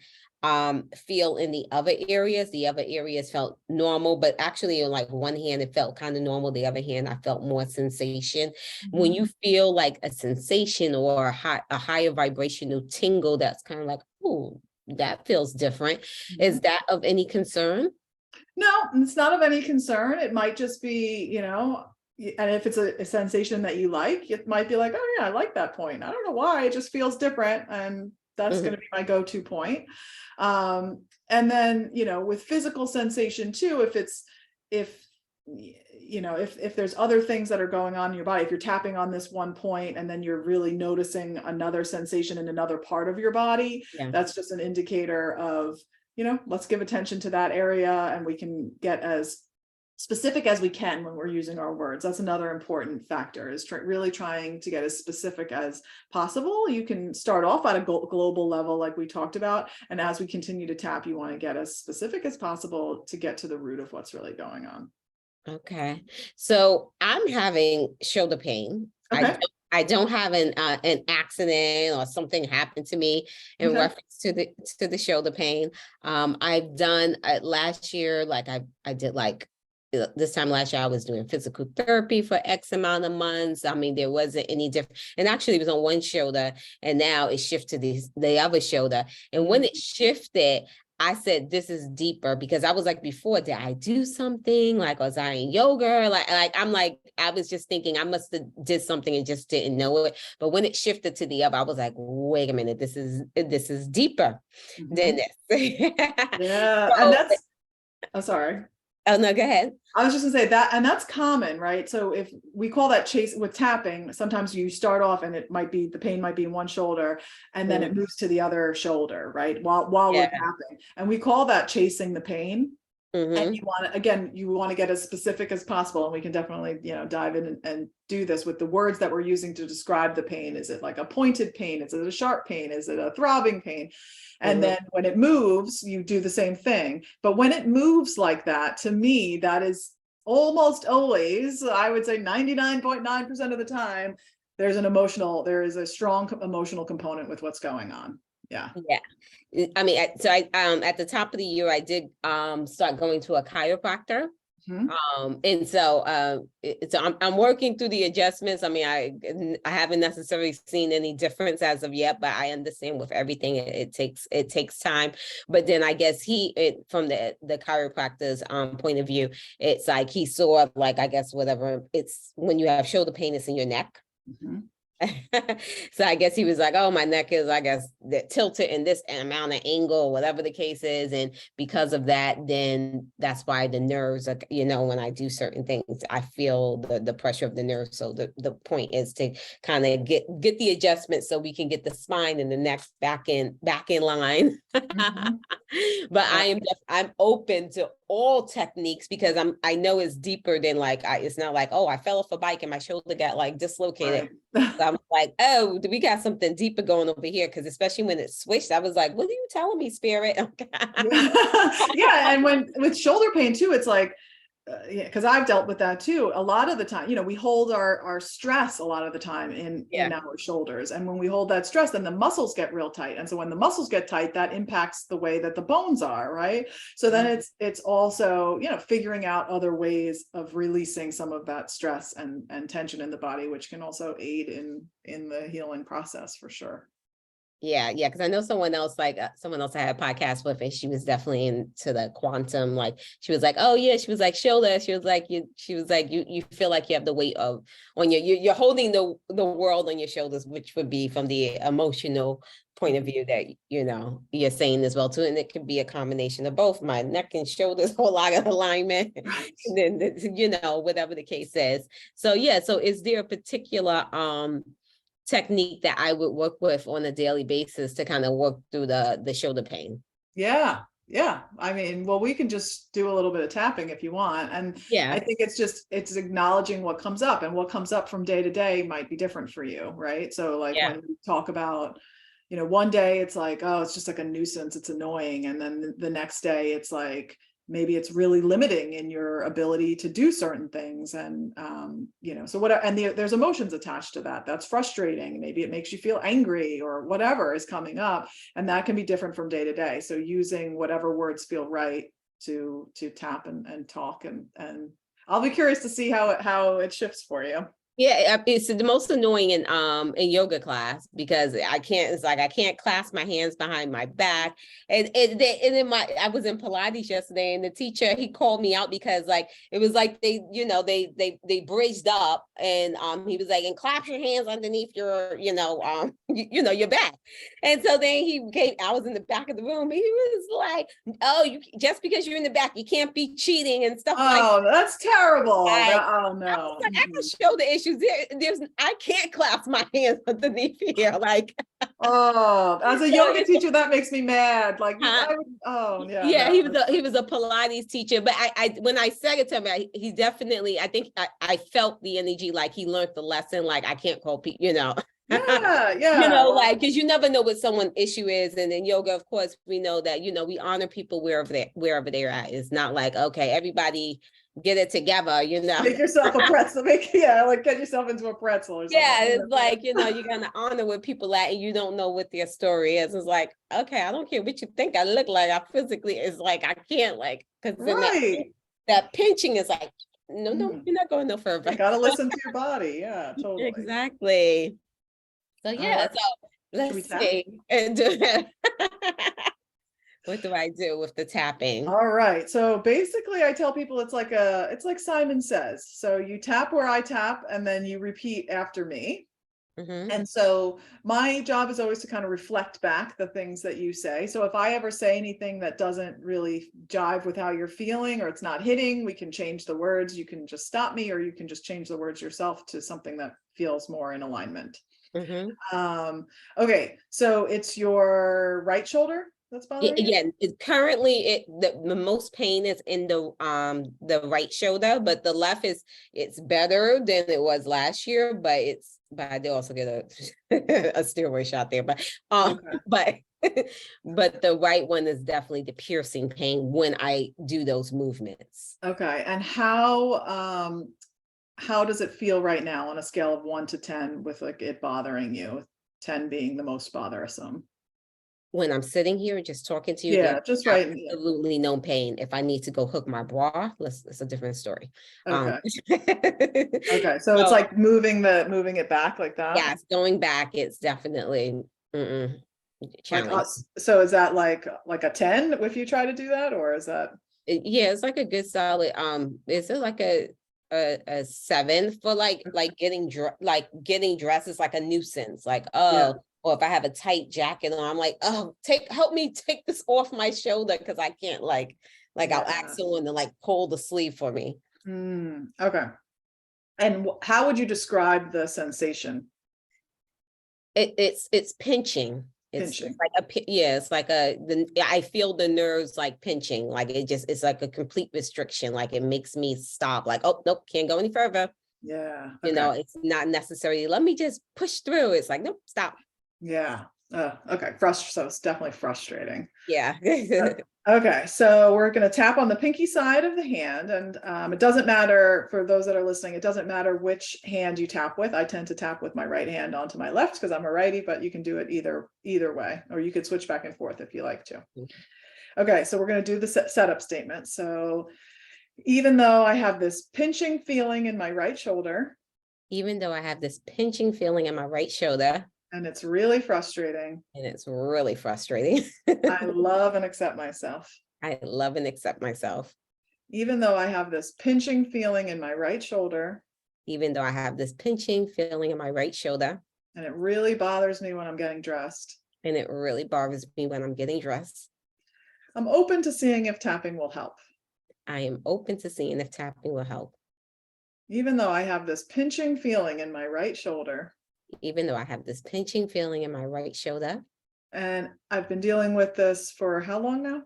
feel in the other areas. The other areas felt normal, but actually on like one hand it felt kind of normal, the other hand I felt more sensation. When you feel like a sensation or a higher vibrational tingle, that's kind of like, oh, that feels different. Is that of any concern? No, it's not of any concern. It might just be, and if it's a sensation that you like, it might be like, oh yeah, I like that point. I don't know why, it just feels different, and that's going to be my go-to point. And then, with physical sensation too, if there's other things that are going on in your body, if you're tapping on this one point and then you're really noticing another sensation in another part of your body, that's just an indicator of, let's give attention to that area, and we can get as specific as we can when we're using our words. That's another important factor, is really trying to get as specific as possible. You can start off at a global level like we talked about, and as we continue to tap, you want to get as specific as possible to get to the root of what's really going on. Okay, so I'm having shoulder pain. Okay. I don't have an accident or something happened to me in reference to the shoulder pain. I've done last year, like I did like this time last year, I was doing physical therapy for X amount of months. I mean, there wasn't any different. And actually it was on one shoulder, and now it shifted to the other shoulder. And when it shifted, I said, this is deeper, because I was like, before, did I do something? Like, was I in yoga? I was just thinking I must have did something and just didn't know it. But when it shifted to the other, I was like, wait a minute, this is deeper than this. Yeah. So, and that's, I'm sorry. Oh, no, go ahead. I was just gonna say that, and that's common, right? So if we call that chase with tapping, sometimes you start off and the pain might be in one shoulder, and then it moves to the other shoulder, right? While we're tapping, and we call that chasing the pain. And you want to get as specific as possible, and we can definitely, dive in and do this with the words that we're using to describe the pain. Is it like a pointed pain? Is it a sharp pain? Is it a throbbing pain? And then when it moves, you do the same thing. But when it moves like that, to me, that is almost always, I would say 99.9% of the time, there is a strong emotional component with what's going on. Yeah. I mean, so I at the top of the year, I did start going to a chiropractor. And so I'm working through the adjustments. I mean, I haven't necessarily seen any difference as of yet, but I understand with everything it takes time. But then I guess from the chiropractor's point of view, it's like he saw, like, I guess whatever, it's when you have shoulder pain, it's in your neck. So I guess he was like, oh, my neck is, I guess, tilted in this amount of angle, whatever the case is. And because of that, then that's why the nerves are, when I do certain things, I feel the pressure of the nerves. So the point is to kind of get the adjustment so we can get the spine and the neck back in line. But I'm open to all techniques, because I know it's deeper than it's not like, oh, I fell off a bike and my shoulder got like dislocated. Right. So I'm like, oh, we got something deeper going over here, because especially when it switched, I was like, what are you telling me, spirit? Yeah, and with shoulder pain too, it's like, because I've dealt with that too. A lot of the time, we hold our stress a lot of the time in our shoulders. And when we hold that stress, then the muscles get real tight. And so when the muscles get tight, that impacts the way that the bones are, right? So then it's also, figuring out other ways of releasing some of that stress and tension in the body, which can also aid in the healing process for sure. Yeah, yeah, because I know someone else, like someone else I had a podcast with, and she was definitely into the quantum. Like she was like, "Oh yeah," she was like, "Shoulder." She was like, you feel like you have the weight of on you're holding the world on your shoulders," which would be from the emotional point of view that you're saying as well too, and it could be a combination of both. My neck and shoulders, a whole lot of alignment, Right. and then whatever the case is. So yeah, so is there a particular technique that I would work with on a daily basis to kind of work through the shoulder pain? Yeah. Yeah. I mean, well, we can just do a little bit of tapping if you want. And I Yeah, think it's acknowledging what comes up, and what comes up from day to day might be different for you. Right. So like yeah. when we talk about, one day it's like, oh, it's just like a nuisance, it's annoying. And then the next day it's like, maybe it's really limiting in your ability to do certain things. And, so what, and there's emotions attached to that. That's frustrating. Maybe it makes you feel angry or whatever is coming up. And that can be different from day to day. So using whatever words feel right to tap and talk, and I'll be curious to see how it shifts for you. Yeah, it's the most annoying in yoga class because it's like I can't clasp my hands behind my back. And then I was in Pilates yesterday, and the teacher, he called me out because like it was like they bridged up, and he was like, and clap your hands underneath your your back. And so then I was in the back of the room, and he was like, "Oh, you just because you're in the back, you can't be cheating and stuff like Oh, that's terrible. that." Oh I was no. like, I can show the issues. I can't clasp my hands underneath here. Like, Oh, as a so yoga teacher, that makes me mad. Like, uh, I would, oh yeah, yeah, no. he was a Pilates teacher, but I when I said it to him, he definitely, I think I felt the energy, like he learned the lesson. Like I can't call people, Yeah, yeah. Well, like because you never know what someone's issue is, and in yoga, of course, we know that we honor people wherever they're at. It's not like okay, everybody get it together, make yourself a pretzel. Like get yourself into a pretzel or something. Yeah, it's like, you're gonna honor where people at, and you don't know what their story is. It's like, okay, I don't care what you think I look like. I physically, it's like I can't, like, because then Right. that pinching is like, no, Mm. you're not going no You further. gotta listen to your body. Yeah, totally. Exactly. So All yeah, right. so Should we let's tap? see. And what do I do with the tapping? All right. So basically I tell people it's like Simon Says. So you tap where I tap, and then you repeat after me. Mm-hmm. And so my job is always to kind of reflect back the things that you say. So if I ever say anything that doesn't really jive with how you're feeling, or it's not hitting, we can change the words. You can just stop me, or you can just change the words yourself to something that feels more in alignment. Mm-hmm. Okay, so it's your right shoulder that's bothering you? Yeah, currently the most pain is in the right shoulder, but the left it's better than it was last year, but I did also get a steroid shot there, Okay. but but the right one is definitely the piercing pain when I do those movements. Okay. And how does it feel right now on a scale of 1 to 10, with like it bothering you, 10 being the most bothersome? When I'm sitting here just talking to you, Yeah, there's just right. Yeah. absolutely no pain. If I need to go hook my bra, it's a different story. Okay. Okay. So it's So like moving it back like that. yes, going back, it's definitely Like challenge. us. So is that like a 10 if you try to do that, or is that? Yeah, it's like a good solid. Is it like a 7 for like getting dressed is like a nuisance. Like Yeah. or if I have a tight jacket on, I'm like, oh, help me take this off my shoulder because I can't I'll ask Yeah. someone to like pull the sleeve for me. Okay. And how would you describe the sensation? It's pinching. It's Pinching. like it's like I feel the nerves like pinching, like it's like a complete restriction, like it makes me stop, like, oh nope, can't go any further. Yeah. Okay. It's not necessarily let me just push through. It's like nope, stop. Yeah. Okay. So it's definitely frustrating. Yeah. Okay, so we're going to tap on the pinky side of the hand, and it doesn't matter for those that are listening. It doesn't matter which hand you tap with. I tend to tap with my right hand onto my left because I'm a righty, but you can do it either way, or you could switch back and forth if you like to. Okay, so we're going to do the setup statement. So even though I have this pinching feeling in my right shoulder, Even though I have this pinching feeling in my right shoulder, And it's really frustrating. And it's really frustrating. I love and accept myself. I love and accept myself. Even though I have this pinching feeling in my right shoulder. Even though I have this pinching feeling in my right shoulder. And it really bothers me when I'm getting dressed. And it really bothers me when I'm getting dressed. I'm open to seeing if tapping will help. I am open to seeing if tapping will help. Even though I have this pinching feeling in my right shoulder. Even though I have this pinching feeling in my right shoulder. And I've been dealing with this for how long now?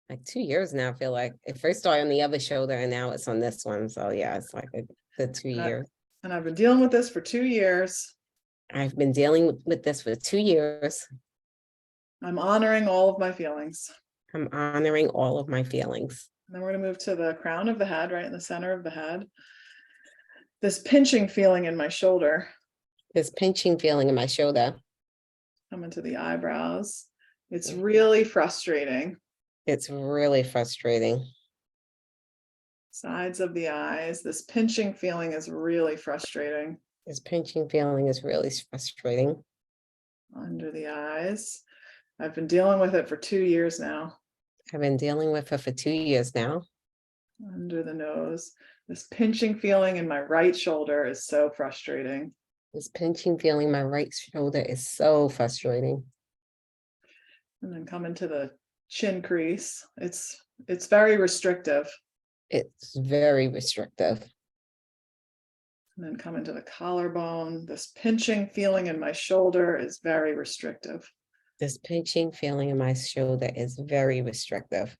Like 2 years now, I feel like. It first started on the other shoulder and now it's on this one. So yeah, it's like a good 2 years. And I've been dealing with this for 2 years. I've been dealing with this for 2 years. I'm honoring all of my feelings. I'm honoring all of my feelings. And then we're going to move to the crown of the head, right in the center of the head. This pinching feeling in my shoulder. This pinching feeling in my shoulder. Coming to the eyebrows. It's really frustrating. It's really frustrating. Sides of the eyes. This pinching feeling is really frustrating. This pinching feeling is really frustrating. Under the eyes. I've been dealing with it for 2 years now. I've been dealing with it for 2 years now. Under the nose. This pinching feeling in my right shoulder is so frustrating. This pinching feeling in my right shoulder is so frustrating. And then come into the chin crease. It's very restrictive. It's very restrictive. And then come into the collarbone. This pinching feeling in my shoulder is very restrictive. This pinching feeling in my shoulder is very restrictive.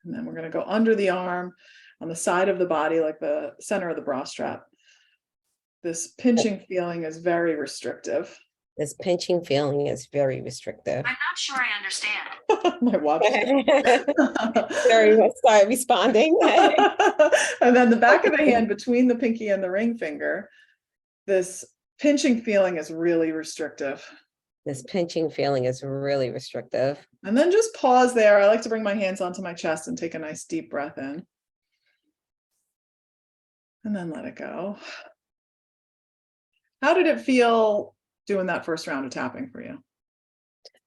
And then we're going to go under the arm on the side of the body, like the center of the bra strap. This pinching feeling is very restrictive. This pinching feeling is very restrictive. I'm not sure I understand. My watch. Very much start responding. And then the back of the hand between the pinky and the ring finger. This pinching feeling is really restrictive. This pinching feeling is really restrictive. And then just pause there. I like to bring my hands onto my chest and take a nice deep breath in. And then let it go. How did it feel doing that first round of tapping for you?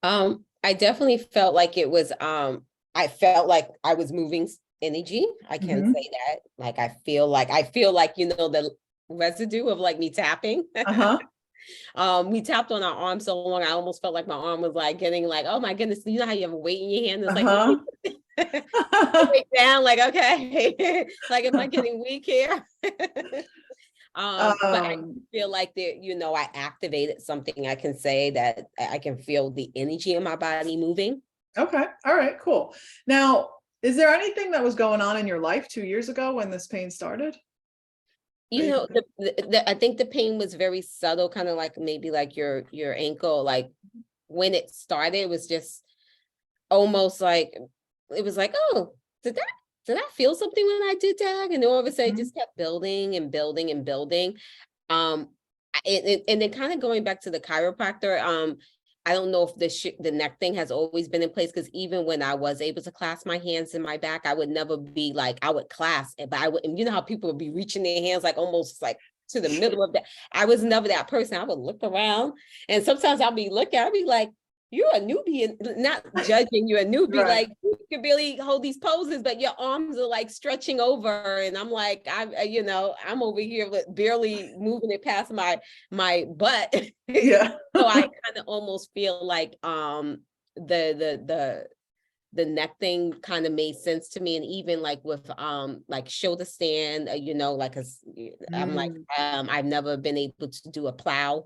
I definitely felt like it was, I felt like I was moving energy. I can say that. Like, I feel like, the residue of like me tapping. We tapped on our arm so long, I almost felt like my arm was like getting like, oh my goodness, you know how you have a weight in your hand? It's like, weight down, like, okay, like, am I getting weak here? But I feel like that, I activated something. I can say that I can feel the energy in my body moving. Okay. All right, cool. Now, is there anything that was going on in your life 2 years ago when this pain started? I think the pain was very subtle, kind of like maybe like your ankle. Like when it started, it was just almost like, it was like, oh, did I feel something when I did that? And then all of a sudden it just kept building and building and building. And then kind of going back to the chiropractor, I don't know if the neck thing has always been in place, because even when I was able to clasp my hands in my back, I would never be like, I would clasp it, but I would, you know how people would be reaching their hands like almost like to the middle of that. I was never that person. I would look around, and sometimes I'll be like, you're a newbie, and not judging, you're a newbie, right. Like you can really hold these poses, but your arms are like stretching over. And I'm like, I'm over here barely moving it past my butt. Yeah. So I kind of almost feel like the neck thing kind of made sense to me. And even like with like shoulder stand, I'm like, I've never been able to do a plow.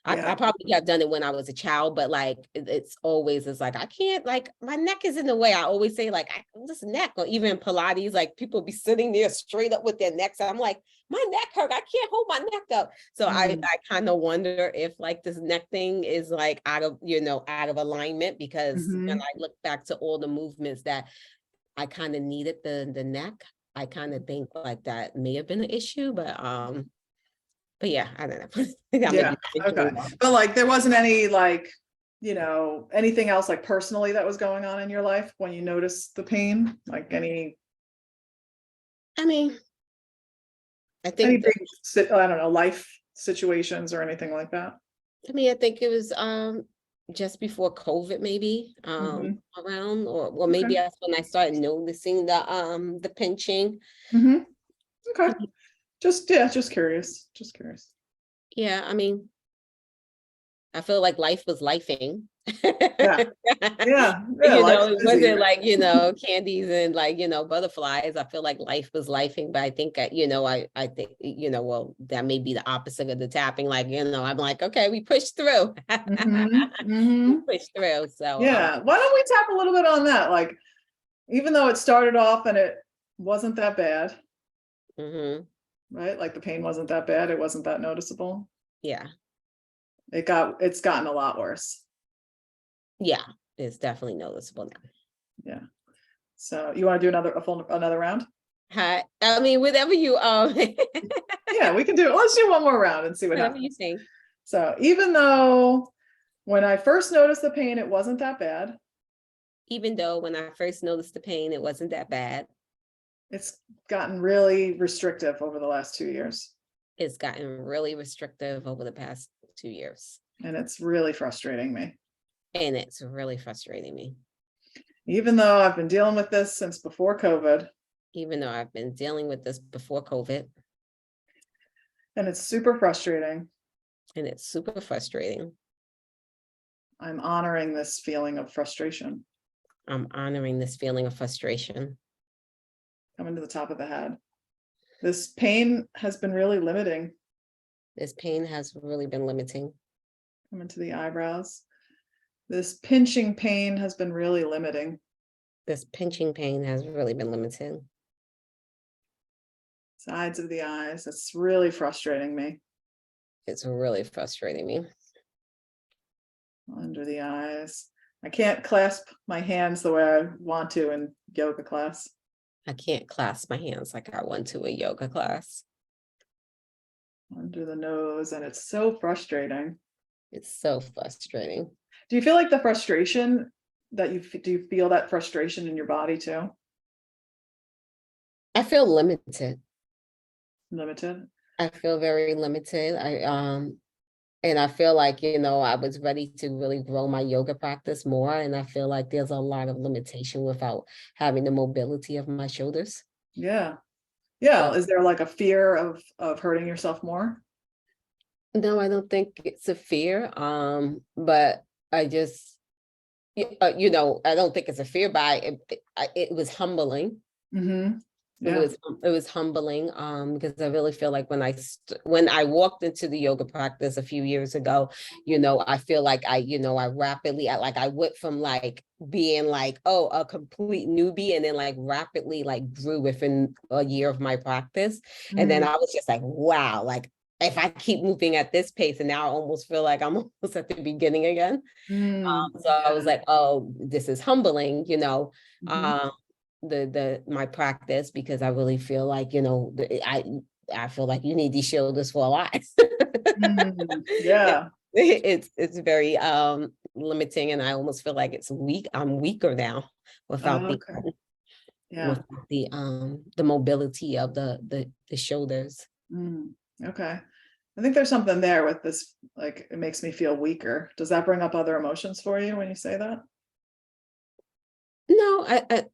I probably have done it when I was a child, but like it's always like I can't, like my neck is in the way. I always say like this neck, or even Pilates, like people be sitting there straight up with their necks. I'm like, my neck hurt. I can't hold my neck up. So I kind of wonder if like this neck thing is like out of alignment, because when I look back to all the movements that I kind of needed the neck, I kind of think like that may have been an issue, but yeah, I don't know. Yeah. Okay. But like, there wasn't any like, anything else like personally that was going on in your life when you noticed the pain? Like any? I mean, I think any big, I don't know, life situations or anything like that? I mean, I think it was just before COVID, maybe Mhm. around, or well, Okay. maybe that's when I started noticing the pinching. Mhm. Okay. Just curious. Just curious. Yeah, I mean, I feel like life was lifing. Yeah. Yeah. Yeah. Life's It busy. wasn't like, candies and like, butterflies. I feel like life was lifing, but I think, I think, well, that may be the opposite of the tapping. Like, I'm like, okay, we pushed through. Mhm. We Mhm. pushed through. So, Yeah. Why don't we tap a little bit on that? Like, even though it started off and it wasn't that bad, mhm, right? Like the pain wasn't that bad. It wasn't that noticeable. yeah, It's gotten a lot worse. yeah, it's definitely noticeable now. Yeah. So you want to do another round? Hi, I mean, whatever you, Yeah, we can do it. Let's do one more round and see what whatever happens. you think. So even though when I first noticed the pain, it wasn't that bad, Even though when I first noticed the pain, it wasn't that bad. it's gotten really restrictive over the last 2 years. It's gotten really restrictive over the past 2 years. And it's really frustrating me. And it's really frustrating me, Even though I've been dealing with this since before COVID, even though I've been dealing with this before COVID, and it's super frustrating. and it's super frustrating. I'm honoring this feeling of frustration I'm honoring this feeling of frustration. coming to the top of the head. This pain has been really limiting, This pain has really been limiting. coming to the eyebrows. This pinching pain has been really limiting. This pinching pain has really been limiting. Sides of the eyes. It's really frustrating me. It's really frustrating me. Under the eyes. I can't clasp my hands the way I want to in yoga class. I can't clasp my hands like I want to a yoga class. Under the nose, and it's so frustrating. It's so frustrating. Do you feel like the frustration do you feel that frustration in your body too? I feel limited. Limited? I feel very limited. And I feel like, I was ready to really grow my yoga practice more. And I feel like there's a lot of limitation without having the mobility of my shoulders. Yeah. Yeah. So, Is there like a fear of hurting yourself more? no, I don't think it's a fear. But I just, I don't think it's a fear, but it was humbling. Mm-hmm. It Yeah. was it was humbling because I really feel like when I walked into the yoga practice a few years ago, I feel like I rapidly I went from like being like, oh, a complete newbie, and then like rapidly like grew within a year of my practice. And then Mm, I was just like, wow, like if I keep moving at this pace, and now I almost feel like I'm almost at the beginning again. So I was yeah. like, oh, this is humbling, Mhm. um my practice, because I really feel like, I feel like you need these shoulders for a lot. Yeah. It's very limiting, and I almost feel like I'm weaker now without Oh, okay. Yeah. the mobility of the shoulders. Mm, okay. I think there's something there with this, like it makes me feel weaker. Does that bring up other emotions for you when you say that? No, I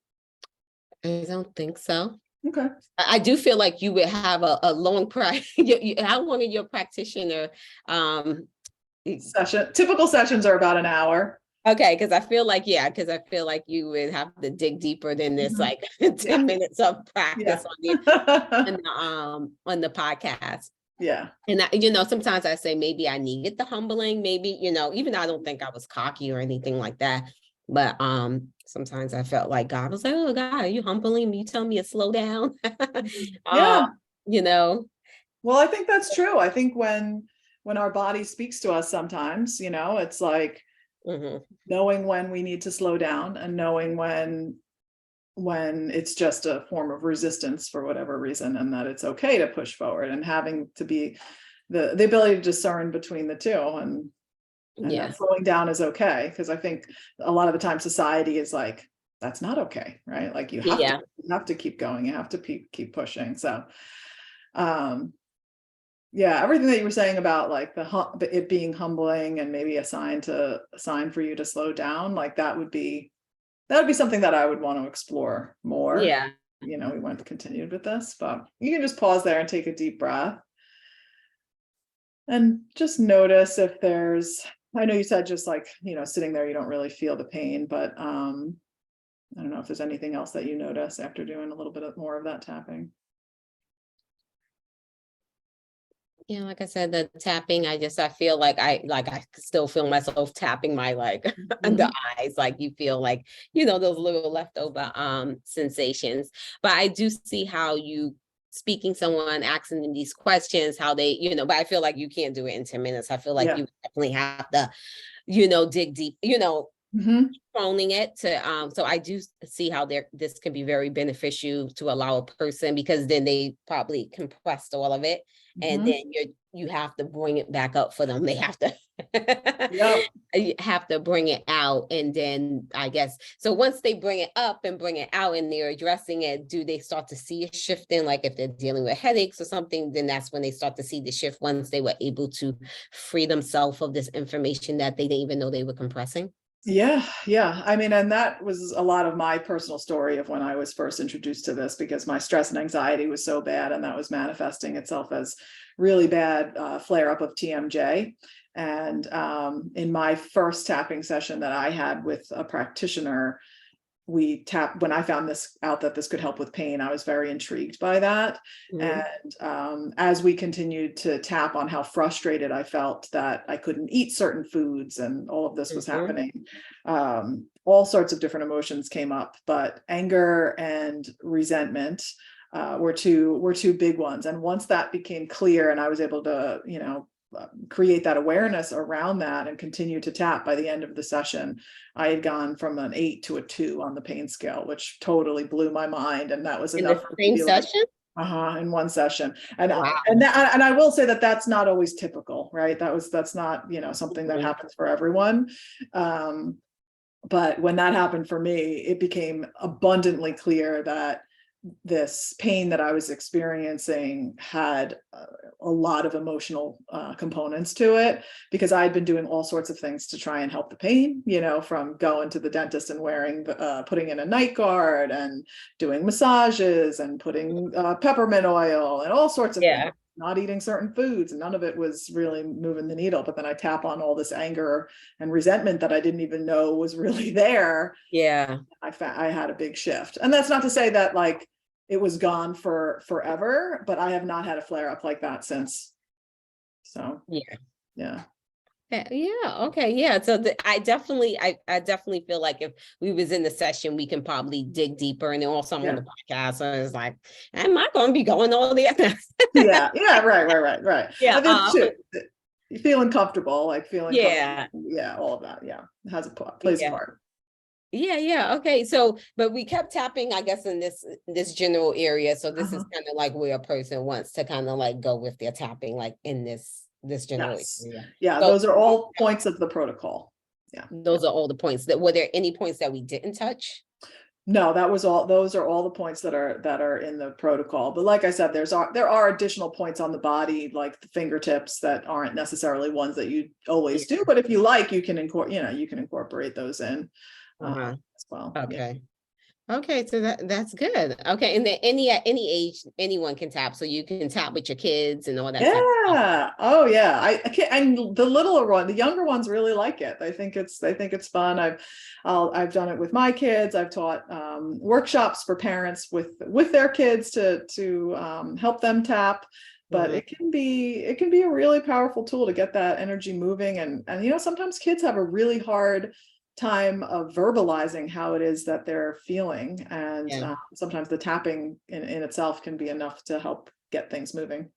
don't think so. Okay. I do feel like you would have a long practice. How long are your practitioner? Um, Typical sessions are about an hour. okay, because I feel like, you would have to dig deeper than this, Mhm. like Yeah. 10 minutes of Yeah. practice on the podcast. Yeah. And sometimes I say maybe I needed the humbling, maybe, even though I don't think I was cocky or anything like that. But sometimes I felt like God was like, oh God, are you humbling me? You tell me to slow down. uh, Yeah. you know, Well, I think that's true. I think when our body speaks to us sometimes, it's like mhm. knowing when we need to slow down and knowing when it's just a form of resistance for whatever reason, and that it's okay to push forward, and having to be the ability to discern between the two, and Yeah. that slowing down is okay, because I think a lot of the time society is like, that's not okay, right? Like you Yeah. have to keep going, you have to keep pushing. So Yeah, everything that you were saying about like it being humbling and maybe a sign for you to slow down, like that would be something that I would want to explore more. Yeah. We went continued with this, but you can just pause there and take a deep breath and just notice if there's, I know you said just like, sitting there, you don't really feel the pain, but I don't know if there's anything else that you notice after doing a little bit more of that tapping. Yeah, like I said, the tapping, I feel like I still feel myself tapping my under eyes, like you feel like, those little leftover sensations. But I do see how you speaking someone, asking them these questions, how they, but I feel like you can't do it in 10 minutes. I feel like you definitely have to, dig deep, phoning it to so I do see how this can be very beneficial to allow a person, because then they probably compressed all of it, and then you have to bring it back up for them. They have to you have to bring it out, and then I guess so once they bring it up and bring it out and they're addressing it, do they start to see a shift in, like if they're dealing with headaches or something, then that's when they start to see the shift, once they were able to free themselves of this information that they didn't even know they were compressing? Yeah. I mean, and that was a lot of my personal story of when I was first introduced to this, because my stress and anxiety was so bad, and that was manifesting itself as really bad flare up of TMJ. And in my first tapping session that I had with a practitioner, we tapped, when I found this out that this could help with pain, I was very intrigued by that. And as we continued to tap on how frustrated I felt that I couldn't eat certain foods and all of this was happening, all sorts of different emotions came up, but anger and resentment were two big ones. And once that became clear and I was able to, create that awareness around that and continue to tap, by the end of the session, I had gone from an 8 to a 2 on the pain scale, which totally blew my mind. And that was enough in the same session. In one session. And wow. and I will say that that's not always typical, right? That's not, something that happens for everyone. But when that happened for me, it became abundantly clear that this pain that I was experiencing had a lot of emotional components to it, because I had been doing all sorts of things to try and help the pain, from going to the dentist and putting in a night guard and doing massages and putting peppermint oil and all sorts of things, not eating certain foods, and none of it was really moving the needle. But then I tap on all this anger and resentment that I didn't even know was really there. I had a big shift. And that's not to say that like it was gone for forever, but I have not had a flare up like that since. So yeah. Okay. Yeah. So I definitely feel like if we was in the session, we can probably dig deeper. And then also I'm on the podcast, so it's like, am I going to be going all the other? Right. Yeah. You're feeling comfortable, like feeling comfortable. Yeah, all of that. Yeah, it has plays a part. Yeah. Okay. So, but we kept tapping, I guess, in this general area. So this is kind of like where a person wants to kind of like go with their tapping, like in this general area. Yeah, so, those are all points of the protocol. Yeah. Those are all the points. Were there any points that we didn't touch? No, those are all the points that are in the protocol. But like I said, there are additional points on the body, like the fingertips, that aren't necessarily ones that you always do. But if you like, you can incorporate those in. As well. Okay, so that's good. Okay, and then at any age, anyone can tap, so you can tap with your kids and all that. Oh yeah, I can't. And the littler one, the younger ones really like it. They think it's fun. I've done it with my kids. I've taught workshops for parents with their kids to help them tap. But it can be a really powerful tool to get that energy moving. And sometimes kids have a really hard time of verbalizing how it is that they're feeling, and sometimes the tapping in itself can be enough to help get things moving.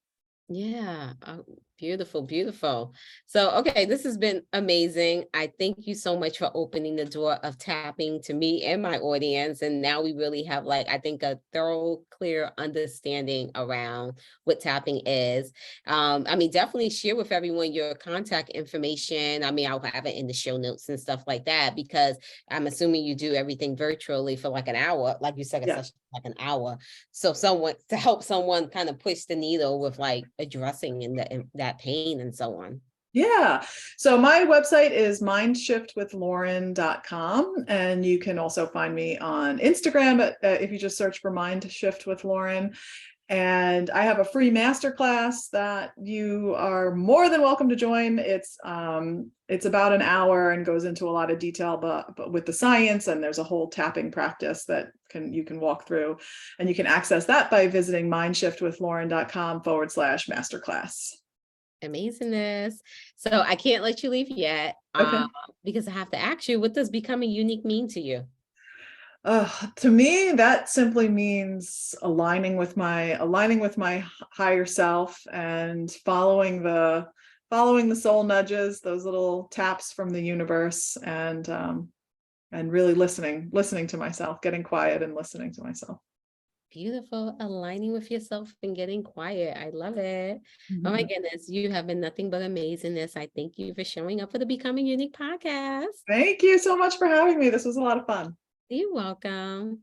Beautiful, beautiful. So, okay, this has been amazing. I thank you so much for opening the door of tapping to me and my audience. And now we really have, like, I think a thorough, clear understanding around what tapping is. I mean, definitely share with everyone your contact information. I mean, I'll have it in the show notes and stuff like that, because I'm assuming you do everything virtually for like an hour. Like you said, a Yeah. session like an hour. So someone to help someone kind of push the needle with like addressing in that pain and so on. Yeah. So my website is mindshiftwithlauren.com. And you can also find me on Instagram if you just search for Mind Shift with Lauren. And I have a free masterclass that you are more than welcome to join. It's about an hour and goes into a lot of detail, but with the science, and there's a whole tapping practice that you can walk through, and you can access that by visiting mindshiftwithlauren.com/masterclass. Amazingness. So I can't let you leave yet, Okay. because I have to ask you, what does becoming unique mean to you? To me, that simply means aligning with my higher self and following the soul nudges, those little taps from the universe, and really listening to myself, getting quiet and listening to myself. Beautiful. Aligning with yourself and getting quiet. I love it. Oh my goodness. You have been nothing but amazingness. I thank you for showing up for the Becoming Unique podcast. Thank you so much for having me. This was a lot of fun. You're welcome.